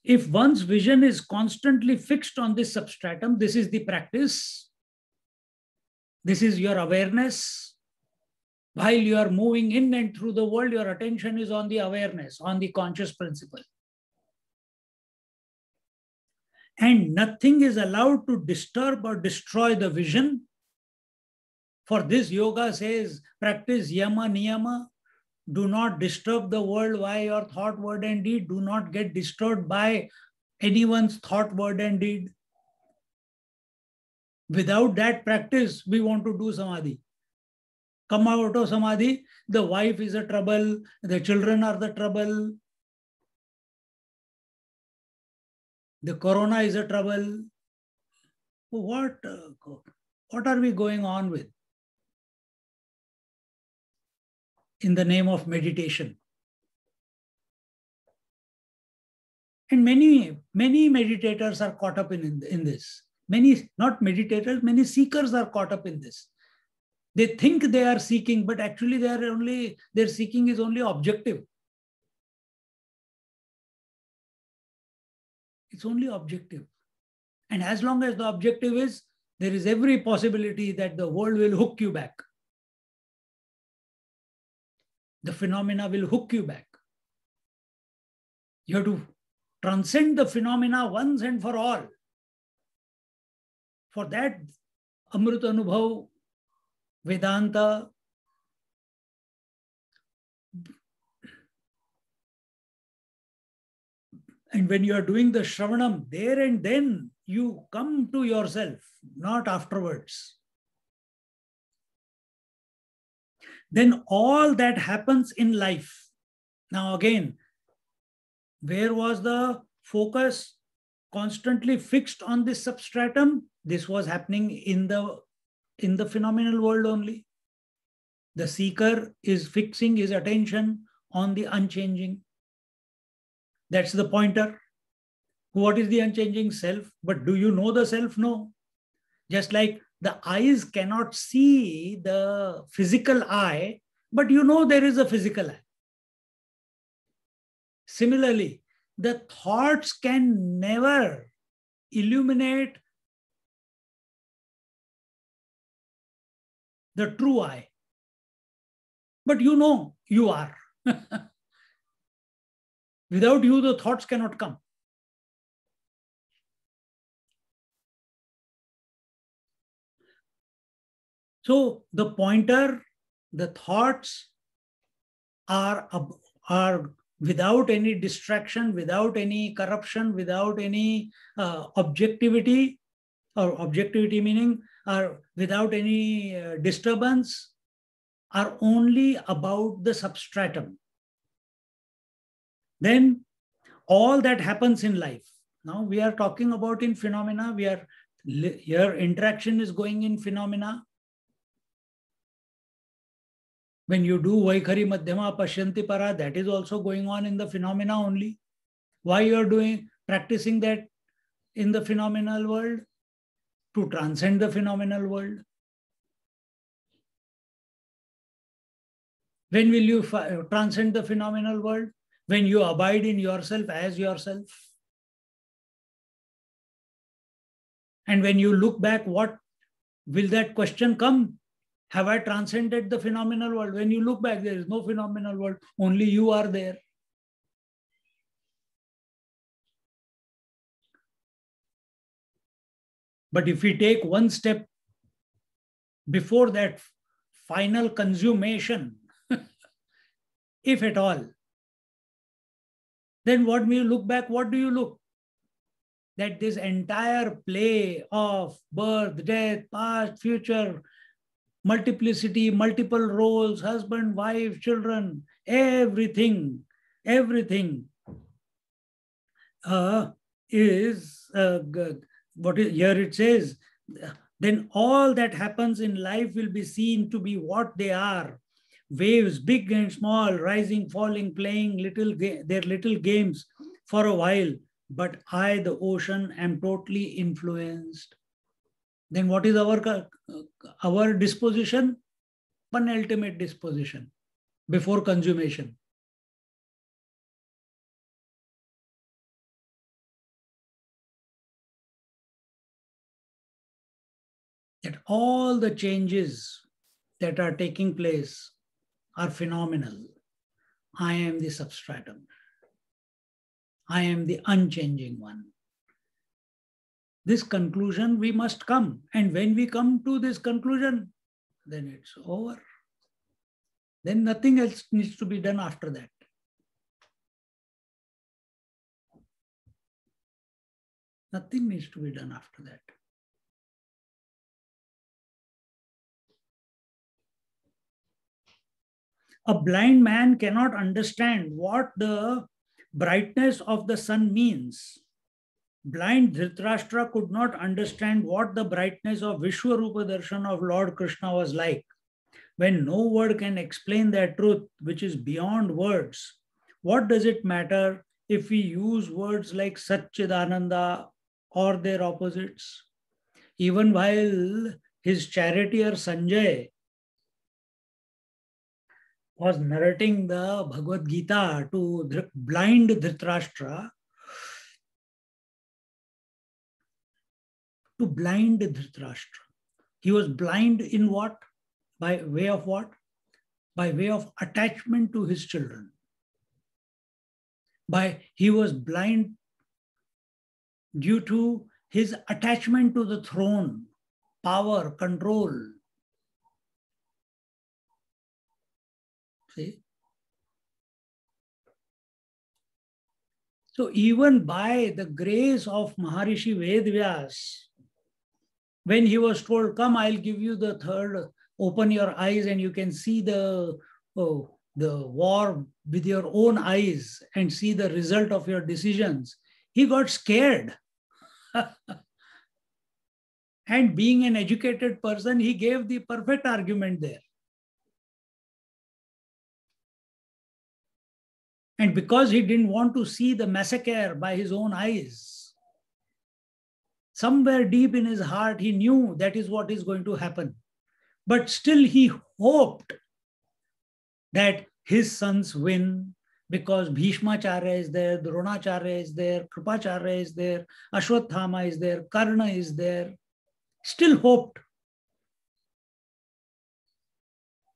Speaker 1: If one's vision is constantly fixed on this substratum, this is the practice, this is your awareness. While you are moving in and through the world, your attention is on the awareness, on the conscious principle. And nothing is allowed to disturb or destroy the vision. For this, yoga says, practice yama niyama. Do not disturb the world by your thought, word, and deed. Do not get disturbed by anyone's thought, word, and deed. Without that practice, we want to do samadhi. Come out of samadhi, the wife is a trouble, the children are the trouble, the corona is a trouble. What are we going on with in the name of meditation? And many meditators are caught up in this. Many, not meditators, many seekers are caught up in this. They think they are seeking, but actually their seeking is only objective. It's only objective. And as long as the objective is, there is every possibility that the world will hook you back. The phenomena will hook you back. You have to transcend the phenomena once and for all. For that, Amrita Anubhav, Vedanta, and when you are doing the Shravanam, there and then you come to yourself, not afterwards. Then all that happens in life. Now again, where was the focus constantly fixed on this substratum? This was happening in the phenomenal world only. The seeker is fixing his attention on the unchanging. That's the pointer. What is the unchanging? Self. But do you know the self? No. Just like the eyes cannot see the physical eye, but you know there is a physical eye. Similarly, the thoughts can never illuminate the true I. But you know you are. Without you, the thoughts cannot come. So the pointer, the thoughts are without any distraction, without any corruption, without any objectivity, or objectivity meaning, or without any disturbance, are only about the substratum. Then all that happens in life. Now we are talking about in phenomena. Your interaction is going in phenomena. When you do Vaikhari Madhyama Pashyanti Para, that is also going on in the phenomena only. Why you are practicing that in the phenomenal world? To transcend the phenomenal world. When will you transcend the phenomenal world? When you abide in yourself as yourself. And when you look back, what will that question come? Have I transcended the phenomenal world? When you look back, there is no phenomenal world. Only you are there. But if we take one step before that final consummation, if at all, then when you look back, what do you look? That this entire play of birth, death, past, future, multiplicity, multiple roles, husband, wife, children, everything is what is here it says. Then all that happens in life will be seen to be what they are. Waves, big and small, rising, falling, playing their little games for a while. But I, the ocean, am totally influenced. Then what is our disposition? Penultimate disposition before consummation. That all the changes that are taking place are phenomenal. I am the substratum. I am the unchanging one. This conclusion we must come. And when we come to this conclusion, then it's over. Then nothing else needs to be done after that. Nothing needs to be done after that. A blind man cannot understand what the brightness of the sun means. Blind Dhritarashtra could not understand what the brightness of Vishwarupa Darshan of Lord Krishna was like. When no word can explain that truth, which is beyond words, what does it matter if we use words like Satchidananda or their opposites? Even while his charioteer Sanjay was narrating the Bhagavad Gita to blind Dhritarashtra, he was blind in what? By way of what? By way of attachment to his children. He was blind due to his attachment to the throne, power, control. See? So even by the grace of Maharishi Vedvyas, when he was told, come, I'll give you the third, open your eyes and you can see the war with your own eyes and see the result of your decisions, he got scared. And being an educated person, he gave the perfect argument there. And because he didn't want to see the massacre by his own eyes, somewhere deep in his heart, he knew that is what is going to happen. But still he hoped that his sons win because Bhishmacharya is there, Dronacharya is there, Kripacharya is there, Ashwathama is there, Karna is there. Still hoped.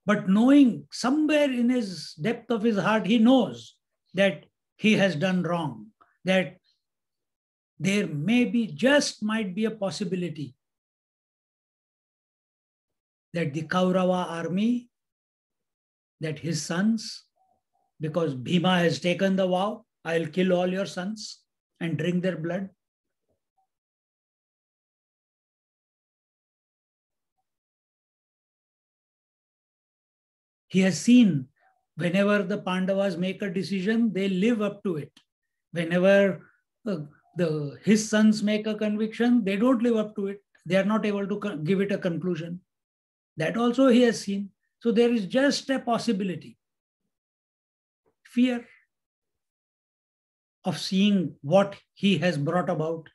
Speaker 1: But knowing somewhere in his depth of his heart, he knows that he has done wrong, that there might be a possibility that the Kaurava army, that his sons, because Bhima has taken the vow, I'll kill all your sons and drink their blood. He has seen whenever the Pandavas make a decision, they live up to it. Whenever his sons make a conviction, they don't live up to it. They are not able to give it a conclusion. That also he has seen. So there is just a possibility. Fear of seeing what he has brought about.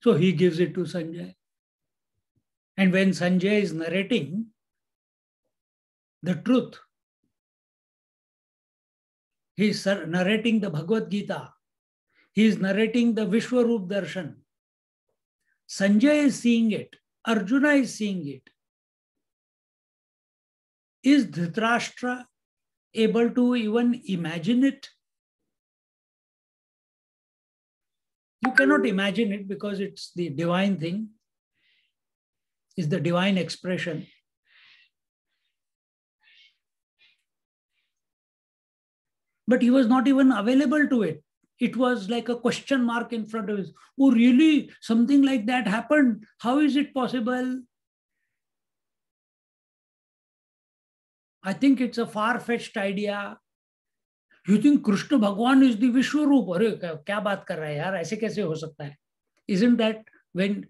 Speaker 1: So he gives it to Sanjay. And when Sanjay is narrating the truth, he is narrating the Bhagavad Gita. He is narrating the Vishwarup Darshan. Sanjay is seeing it. Arjuna is seeing it. Is Dhritarashtra able to even imagine it? You cannot imagine it because it's the divine thing. It's the divine expression. But he was not even available to it. It was like a question mark in front of us. Oh, really? Something like that happened? How is it possible? I think it's a far-fetched idea. You think Krishna Bhagwan is the Vishwarup? Arey, kya baat kar raha hai yaar? Aise kaise ho sakta hai? Isn't that when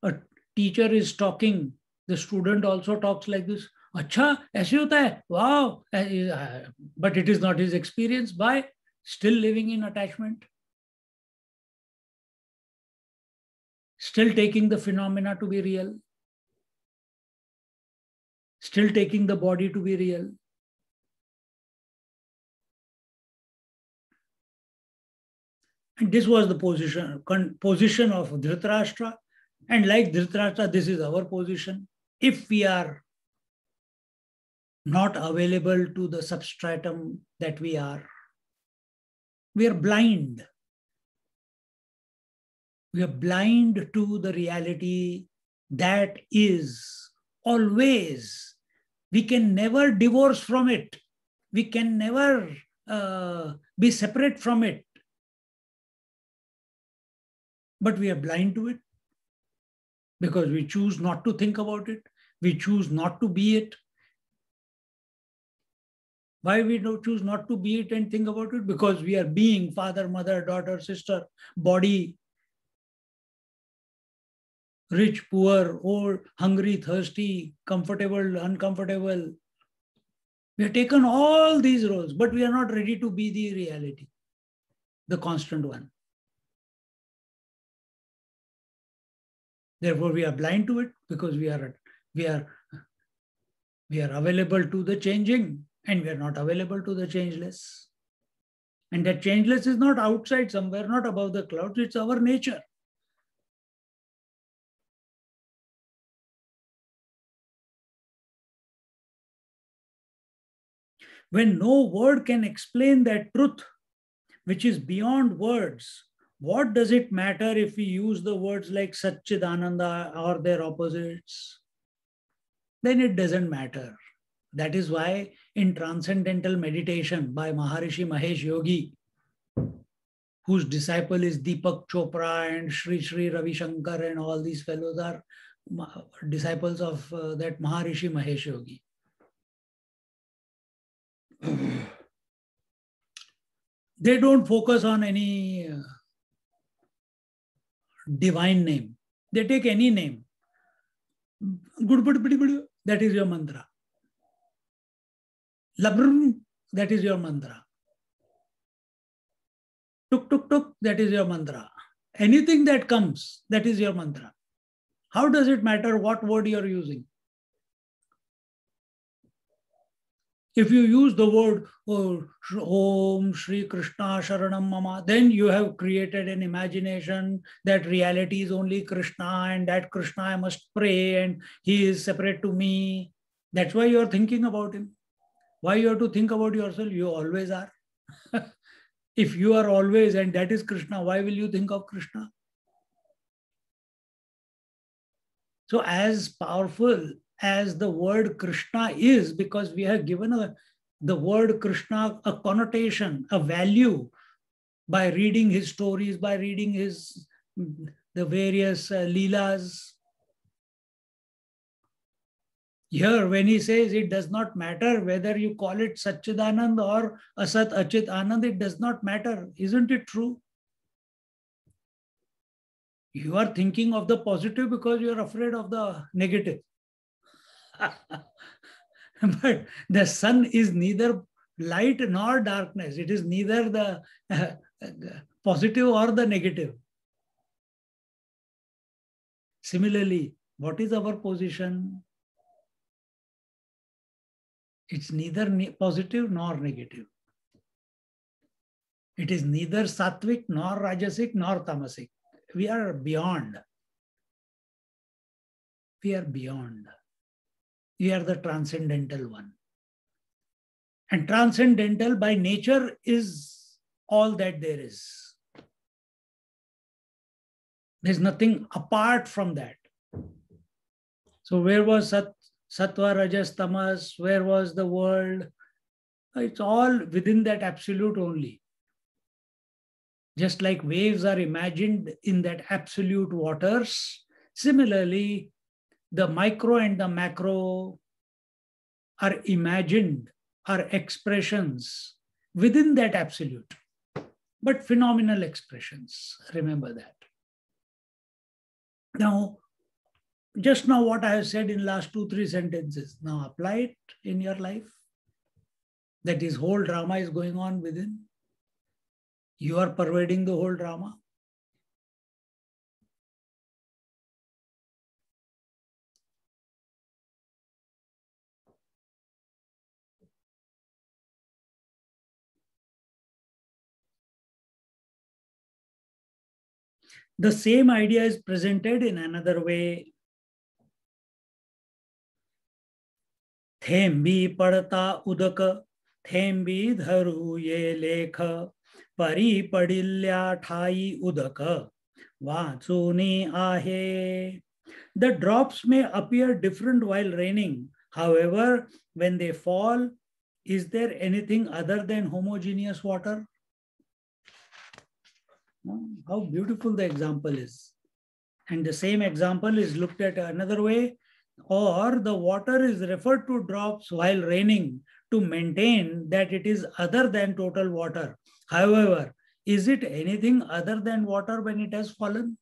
Speaker 1: a teacher is talking, the student also talks like this? Acha, aise hota hai? Wow. But it is not his experience. Why? Still living in attachment. Still taking the phenomena to be real. Still taking the body to be real. And this was the position of Dhritarashtra. And like Dhritarashtra, this is our position. If we are not available to the substratum that we are blind. We are blind to the reality that is always. We can never divorce from it. We can never be separate from it. But we are blind to it because we choose not to think about it. We choose not to be it. Why we don't choose not to be it and think about it? Because we are being father, mother, daughter, sister, body, rich, poor, old, hungry, thirsty, comfortable, uncomfortable. We have taken all these roles, but we are not ready to be the reality, the constant one. Therefore, we are blind to it because we are available to the changing and we are not available to the changeless. And that changeless is not outside somewhere, not above the clouds, it's our nature. When no word can explain that truth, which is beyond words, what does it matter if we use the words like Satchidananda or their opposites? Then it doesn't matter. That is why in Transcendental Meditation by Maharishi Mahesh Yogi, whose disciple is Deepak Chopra and Sri Sri Ravi Shankar and all these fellows are disciples of that Maharishi Mahesh Yogi. They don't focus on any divine name. They take any name. That is your mantra. Labrum, that is your mantra. Tuk tuk tuk, that is your mantra. Anything that comes, that is your mantra. How does it matter what word you are using? If you use the word Om Shri Krishna Sharanam Mama, then you have created an imagination that reality is only Krishna and that Krishna I must pray and he is separate to me. That's why you are thinking about him. Why you have to think about yourself? You always are. If you are always and that is Krishna, why will you think of Krishna? So as powerful as the word Krishna is, because we have given the word Krishna a connotation, a value by reading his stories, by reading the various Leelas. Here, when he says it does not matter whether you call it Satchidanand or Asat Achit Anand, it does not matter. Isn't it true? You are thinking of the positive because you are afraid of the negative. But the sun is neither light nor darkness. It is neither the positive or the negative. Similarly, what is our position? It's neither positive nor negative. It is neither sattvic nor rajasic nor tamasic. We are beyond. We are beyond. We are the transcendental one. And transcendental by nature is all that there is. There's nothing apart from that. So where was Sattva, Rajas, Tamas? Where was the world? It's all within that absolute only. Just like waves are imagined in that absolute waters, similarly, the micro and the macro are imagined, are expressions within that absolute, but phenomenal expressions. Remember that. Now, just now what I have said in last 2-3 sentences, now apply it in your life. That this whole drama is going on within. You are pervading the whole drama. The same idea is presented in another way. थेंबी पड़ता उदक, थेंबी धरू ये लेख, परी पडिल्या ठाई उदक, वाचुनी आहे. The drops may appear different while raining. However, when they fall, is there anything other than homogeneous water? How beautiful the example is. And the same example is looked at another way, or the water is referred to drops while raining to maintain that it is other than total water. However, is it anything other than water when it has fallen?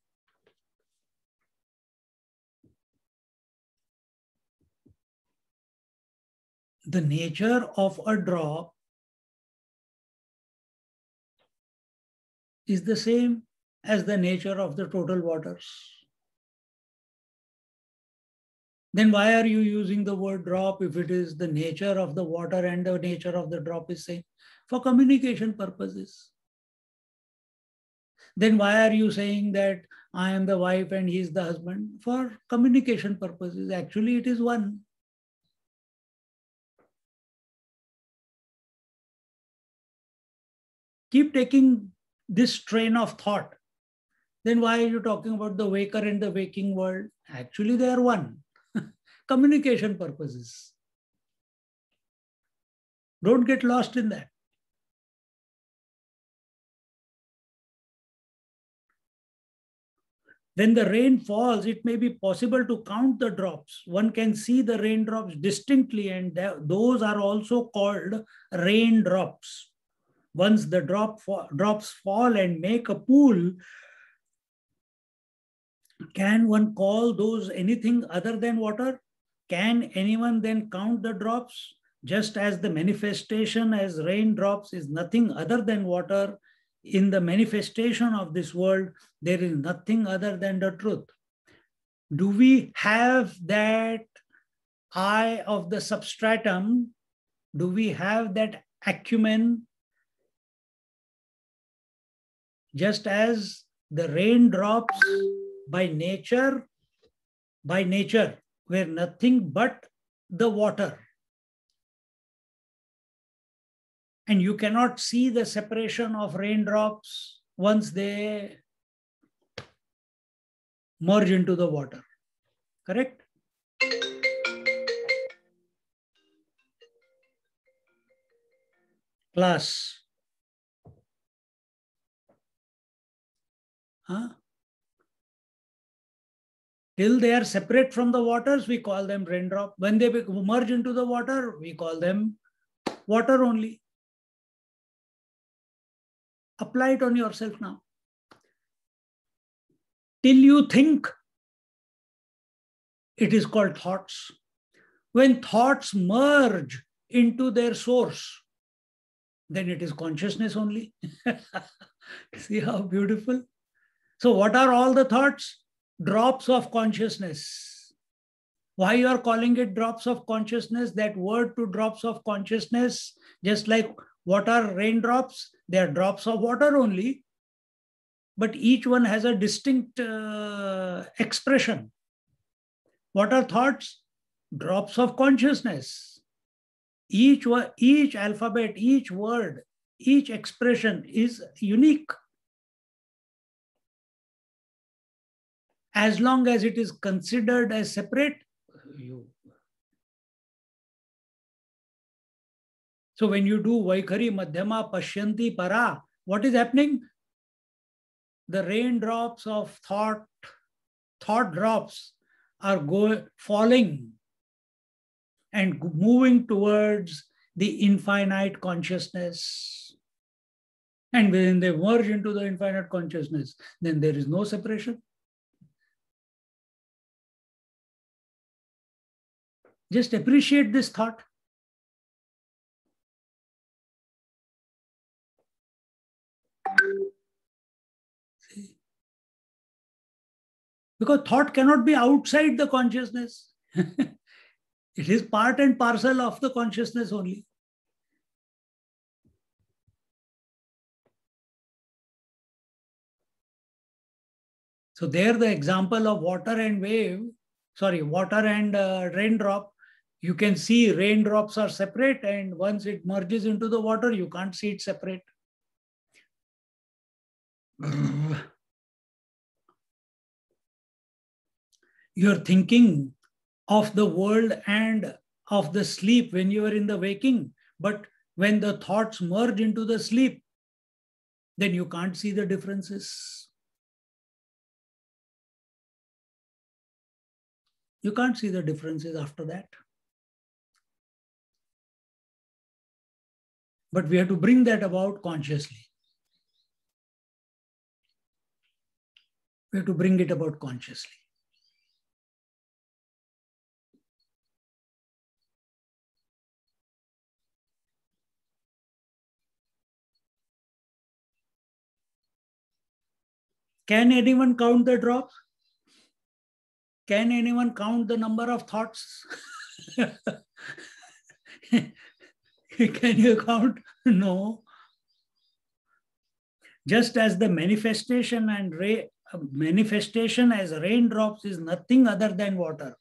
Speaker 1: The nature of a drop is the same as the nature of the total waters. Then why are you using the word drop if it is the nature of the water and the nature of the drop is same? For communication purposes. Then why are you saying that I am the wife and he is the husband? For communication purposes. Actually, it is one. Keep taking this train of thought. Then why are you talking about the waker and the waking world? Actually, they are one. Communication purposes. Don't get lost in that. When the rain falls, it may be possible to count the drops. One can see the raindrops distinctly, and those are also called raindrops. Once the drops fall and make a pool, can one call those anything other than water? Can anyone then count the drops? Just as the manifestation as raindrops is nothing other than water, in the manifestation of this world, there is nothing other than the truth. Do we have that eye of the substratum? Do we have that acumen? Just as the raindrops by nature were nothing but the water. And you cannot see the separation of raindrops once they merge into the water. Correct? Class. Till they are separate from the waters, we call them raindrop. When they merge into the water, we call them water only. Apply it on yourself now. Till you think, it is called thoughts. When thoughts merge into their source, then it is consciousness only. See how beautiful? So what are all the thoughts? Drops of consciousness. Why you are calling it drops of consciousness? That word to drops of consciousness, just like what are raindrops? They are drops of water only, but each one has a distinct expression. What are thoughts? Drops of consciousness. Each alphabet, each word, each expression is unique. As long as it is considered as separate, So when you do Vaikhari, Madhyama, Pashyanti, Para, what is happening? The raindrops of thought drops are falling and moving towards the infinite consciousness. And when they merge into the infinite consciousness, then there is no separation. Just appreciate this thought. Because thought cannot be outside the consciousness. It is part and parcel of the consciousness only. So there the example of water and raindrop, you can see raindrops are separate, and once it merges into the water, you can't see it separate. You're thinking of the world and of the sleep when you are in the waking, but when the thoughts merge into the sleep, then you can't see the differences. You can't see the differences after that. But we have to bring that about consciously. We have to bring it about consciously. Can anyone count the drops? Can anyone count the number of thoughts? Can you count? No. Just as the manifestation as raindrops is nothing other than water.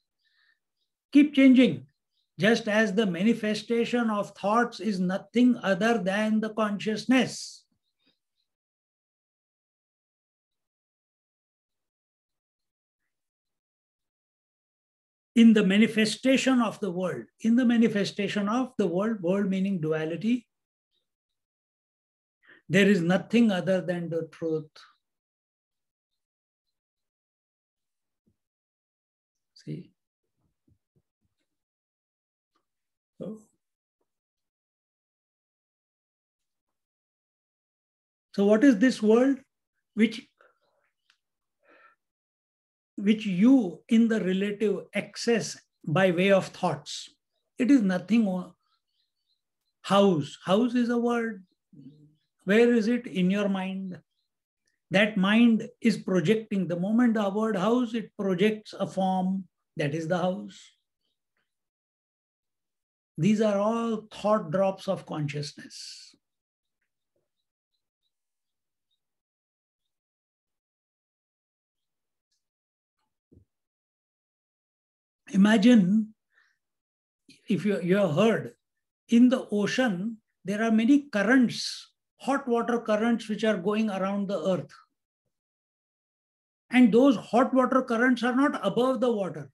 Speaker 1: Keep changing. Just as the manifestation of thoughts is nothing other than the consciousness. In the manifestation of the world, world meaning duality, there is nothing other than the truth. See? So what is this world which you in the relative access by way of thoughts? It is nothing. House is a word. Where is it? In your mind. That mind is projecting. The moment the word house, it projects a form. That is the house. These are all thought drops of consciousness. Imagine if you have heard, in the ocean, there are many currents, hot water currents, which are going around the earth. And those hot water currents are not above the water.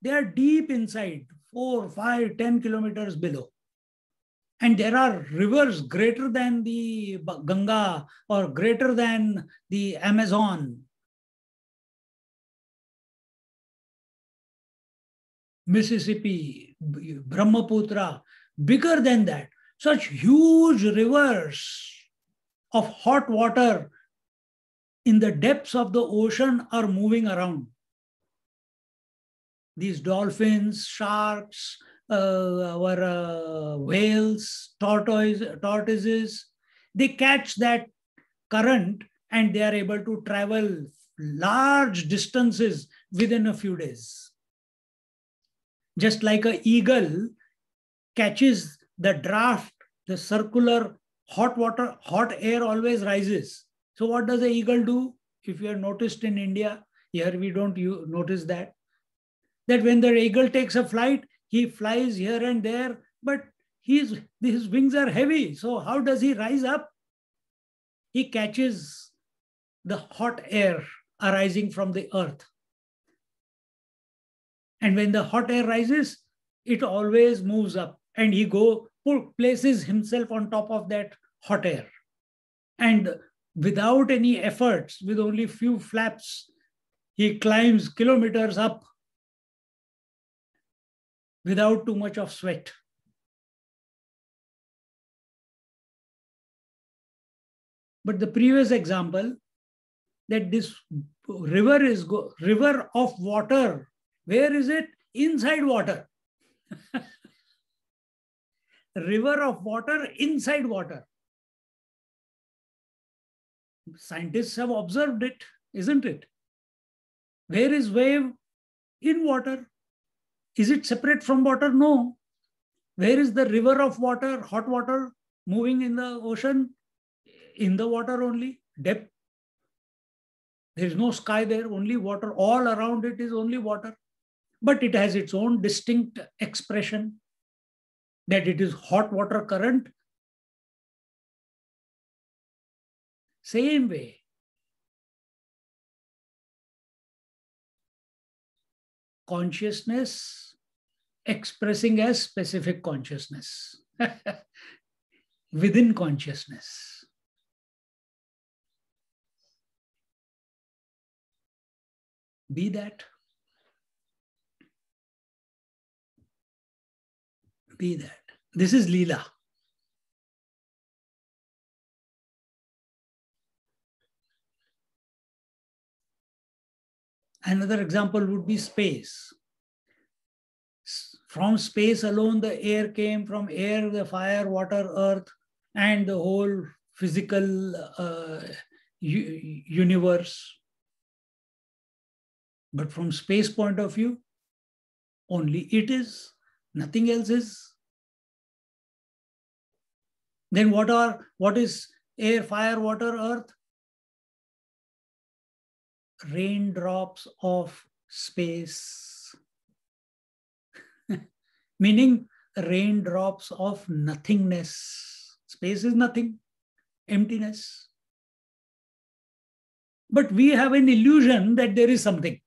Speaker 1: They are deep inside, 4, 5, 10 kilometers below. And there are rivers greater than the Ganga or greater than the Amazon, Mississippi, Brahmaputra, bigger than that. Such huge rivers of hot water in the depths of the ocean are moving around. These dolphins, sharks, whales, tortoises, they catch that current and they are able to travel large distances within a few days. Just like an eagle catches the draft, the circular hot air always rises. So what does the eagle do? If you have noticed in India, here we don't notice that when the eagle takes a flight, he flies here and there, but his wings are heavy. So how does he rise up? He catches the hot air arising from the earth. And when the hot air rises, it always moves up and he places himself on top of that hot air. And without any efforts, with only few flaps, he climbs kilometers up without too much of sweat. But the previous example, that this river of water, where is it? Inside water. River of water inside water. Scientists have observed it, isn't it? Where is wave? In water. Is it separate from water? No. Where is the river of water, hot water, moving in the ocean? In the water only, depth. There is no sky there, only water. All around it is only water. But it has its own distinct expression, that it is hot water current. Same way, consciousness expressing as specific consciousness within consciousness. Be that. Be that. This is Leela. Another example would be space. From space alone, the air came. From air, the fire, water, earth, and the whole physical universe. But from space point of view, only it is, nothing else is. Then what is air, fire, water, earth? Raindrops of space. Meaning raindrops of nothingness. Space is nothing, emptiness. But we have an illusion that there is something.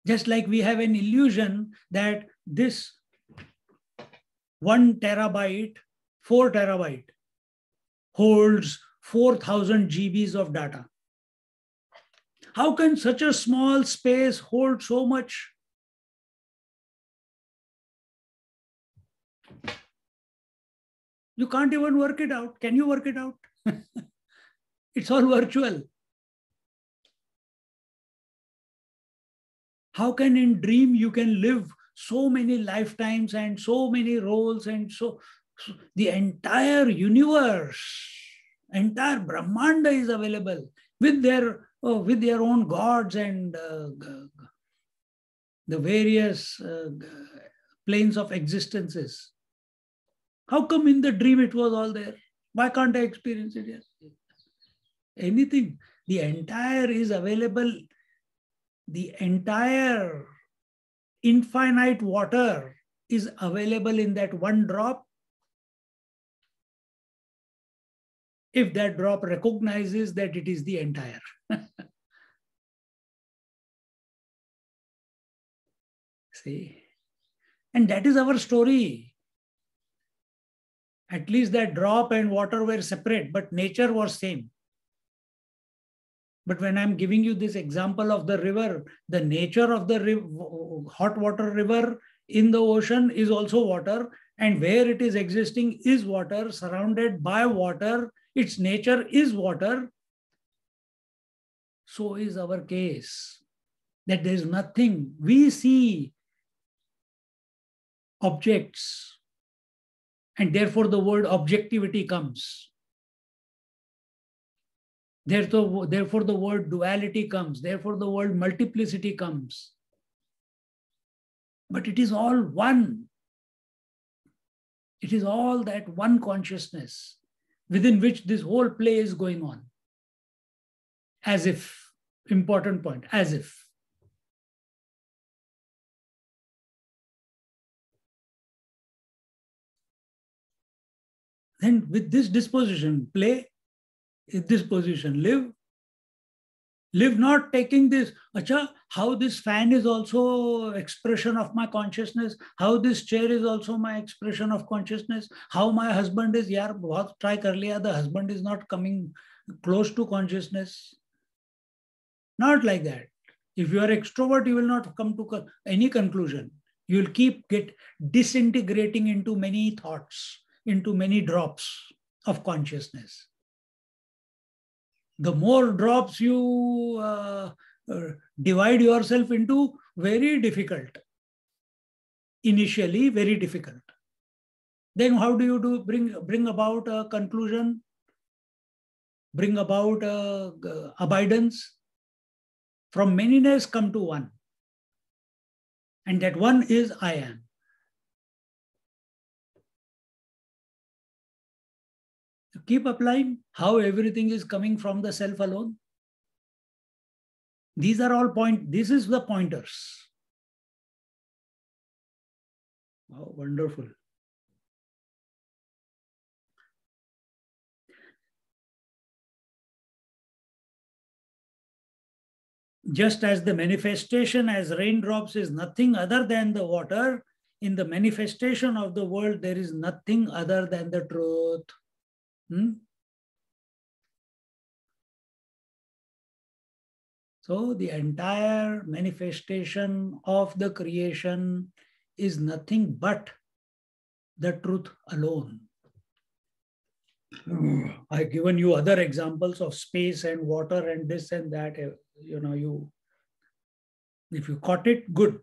Speaker 1: Just like we have an illusion that this 1 terabyte, 4 terabyte holds 4,000 GBs of data. How can such a small space hold so much? You can't even work it out. Can you work it out? It's all virtual. How can in dream you can live so many lifetimes and so many roles, and so the entire universe, entire Brahmanda is available with their own gods and the various planes of existences. How come in the dream it was all there? Why can't I experience it here? Anything. The entire is available. The entire infinite water is available in that one drop. If that drop recognizes that it is the entire. See? And that is our story. At least that drop and water were separate, but nature was same. But when I'm giving you this example of the river, the nature of the hot water river in the ocean is also water, and where it is existing is water, surrounded by water. Its nature is water. So is our case, that there is nothing. We see objects, and therefore the word objectivity comes. Therefore the word duality comes. Therefore the word multiplicity comes. But it is all one. It is all that one consciousness within which this whole play is going on. As if, important point, as if. Then with this disposition, play, in this position, live. Live not taking this, acha, how this fan is also expression of my consciousness, how this chair is also my expression of consciousness, how my husband is, yaar, bahut try kar liya, the husband is not coming close to consciousness. Not like that. If you are extrovert, you will not come to any conclusion. You will keep disintegrating into many thoughts, into many drops of consciousness. The more drops you divide yourself into, very difficult. Initially, very difficult. Then how do you bring about a conclusion? Bring about abidance? From manyness come to one. And that one is I am. keep applying how everything is coming from the self alone. These are all this is the pointers. Wow, wonderful. Just as the manifestation as raindrops is nothing other than the water, in the manifestation of the world, there is nothing other than the truth. So the entire manifestation of the creation is nothing but the truth alone. I've given you other examples of space and water and this and that. You know, if you caught it, good.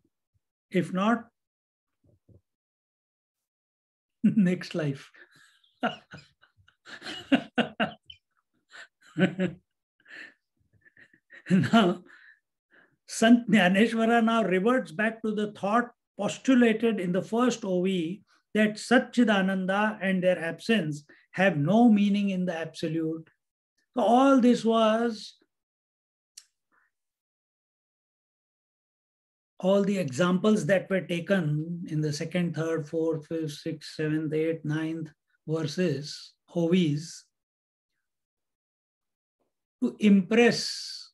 Speaker 1: If not, next life. Now, Sant Jnaneshwara now reverts back to the thought postulated in the first OV that Satchidananda and their absence have no meaning in the absolute. So all this was, all the examples that were taken in the second, third, fourth, fifth, sixth, seventh, eighth, ninth verses, OVs, to impress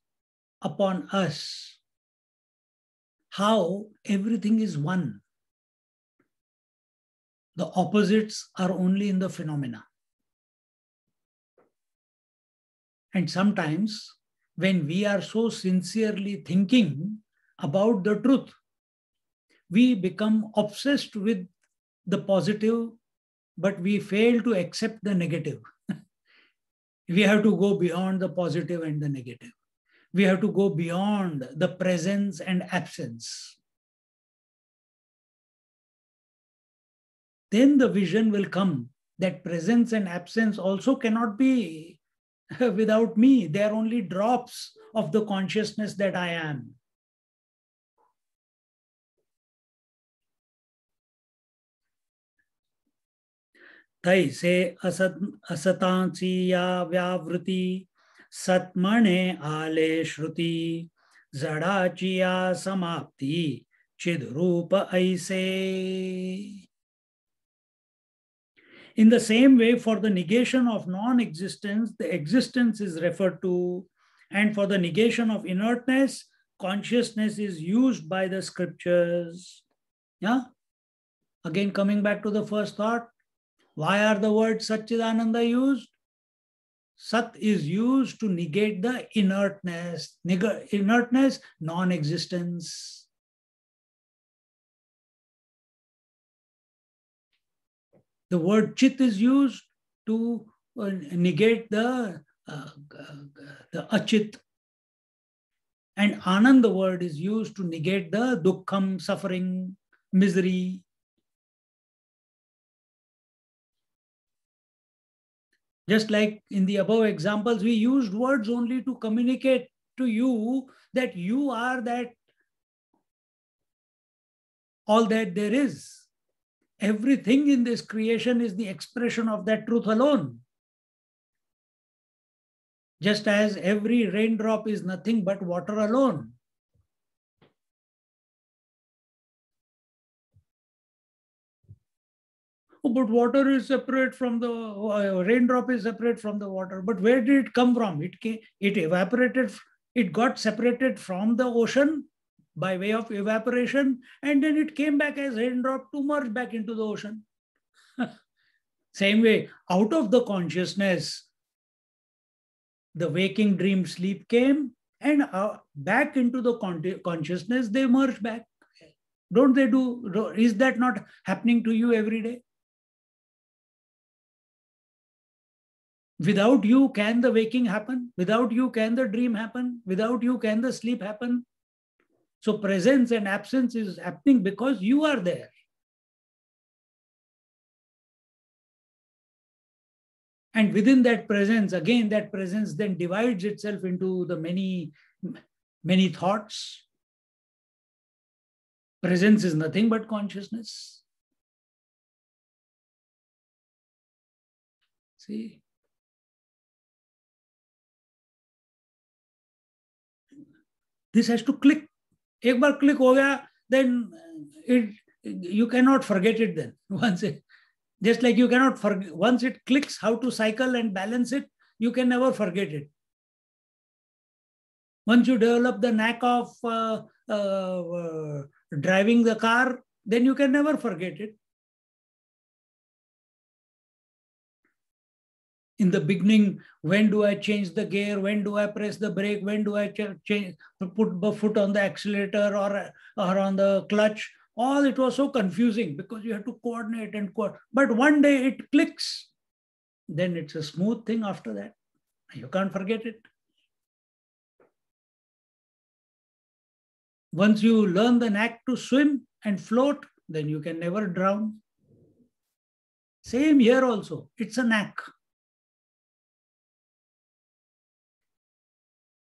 Speaker 1: upon us how everything is one. The opposites are only in the phenomena. And sometimes when we are so sincerely thinking about the truth, we become obsessed with the positive, but we fail to accept the negative. We have to go beyond the positive and the negative. We have to go beyond the presence and absence. Then the vision will come that presence and absence also cannot be without me. They are only drops of the consciousness that I am. तैसे असतांची या व्यावृती सत्मणे आले श्रुति जड़ाची या समाप्ति चिद्रूप ऐसे. In the same way, for the negation of non-existence, the existence is referred to, and for the negation of inertness, consciousness is used by the scriptures. Yeah? Again, coming back to the first thought, why are the words Satchidananda used? Sat is used to negate the inertness. Inertness, non-existence. The word Chit is used to negate the Achit. And Anand, the word, is used to negate the Dukkham, suffering, misery. Just like in the above examples, we used words only to communicate to you that you are that, all that there is. Everything in this creation is the expression of that truth alone. Just as every raindrop is nothing but water alone. Oh, but water is separate from the, raindrop is separate from the water. But where did it come from? It evaporated, it got separated from the ocean by way of evaporation, and then it came back as raindrop to merge back into the ocean. Same way, out of the consciousness, the waking dream sleep came, and back into the consciousness, they merge back. Don't they do? Is that not happening to you every day? Without you, can the waking happen? Without you, can the dream happen? Without you, can the sleep happen? So presence and absence is happening because you are there. And within that presence, again, that presence then divides itself into the many, many thoughts. Presence is nothing but consciousness. See? This has to click. एक बार click हो गया, then you cannot forget it then. Just like you cannot forget, once it clicks how to cycle and balance it, you can never forget it. Once you develop the knack of driving the car, then you can never forget it. In the beginning, when do I change the gear? When do I press the brake? When do I put the foot on the accelerator or on the clutch? All it was so confusing because you have to coordinate and but one day it clicks. Then it's a smooth thing after that. You can't forget it. Once you learn the knack to swim and float, then you can never drown. Same here also. It's a knack.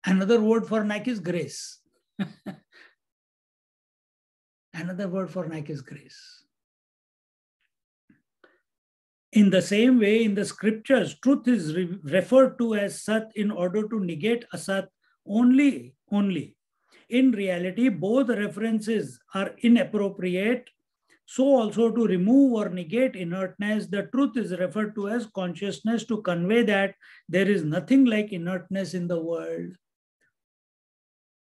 Speaker 1: Another word for knack is grace. Another word for knack is grace. In the same way, in the scriptures, truth is referred to as Sat in order to negate Asat only. In reality, both references are inappropriate. So also to remove or negate inertness, the truth is referred to as consciousness to convey that there is nothing like inertness in the world.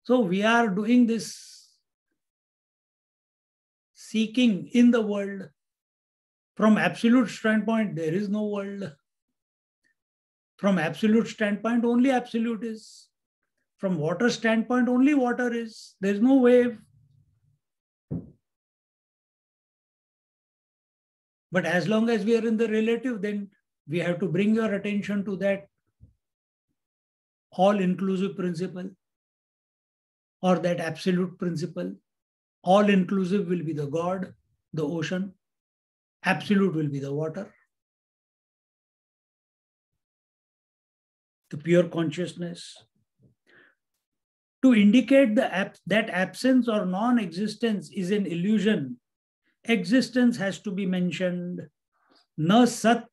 Speaker 1: So we are doing this seeking in the world. From absolute standpoint, there is no world. From absolute standpoint, only absolute is. From water standpoint, only water is. There is no wave. But as long as we are in the relative, then we have to bring your attention to that all-inclusive principle or that absolute principle. All-inclusive will be the God, the ocean. Absolute will be the water. The pure consciousness. To indicate that absence or non-existence is an illusion, existence has to be mentioned. Na sat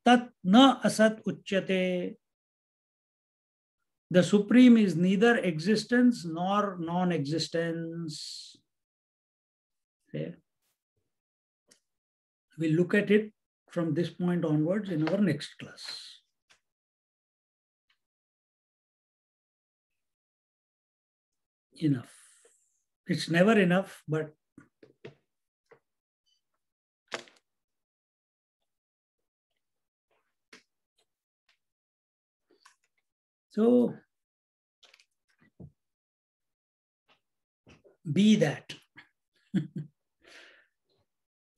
Speaker 1: tat na asat uchyate. The Supreme is neither existence nor non-existence. Okay. We'll look at it from this point onwards in our next class. Enough. It's never enough, but so be that.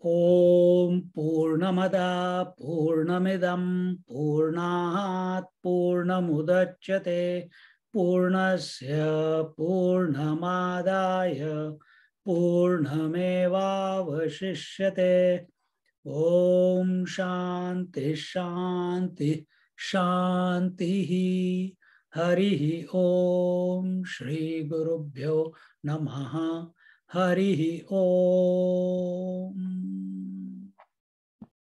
Speaker 1: Om Purnamada Purnamidam Purnat Purnamudachyate Purnasya Purnamadaya Purnamevavashishyate. Om Shanti Shanti Shanti. Harihi Om Shri Gurubhyo Namaha. Harihi Om.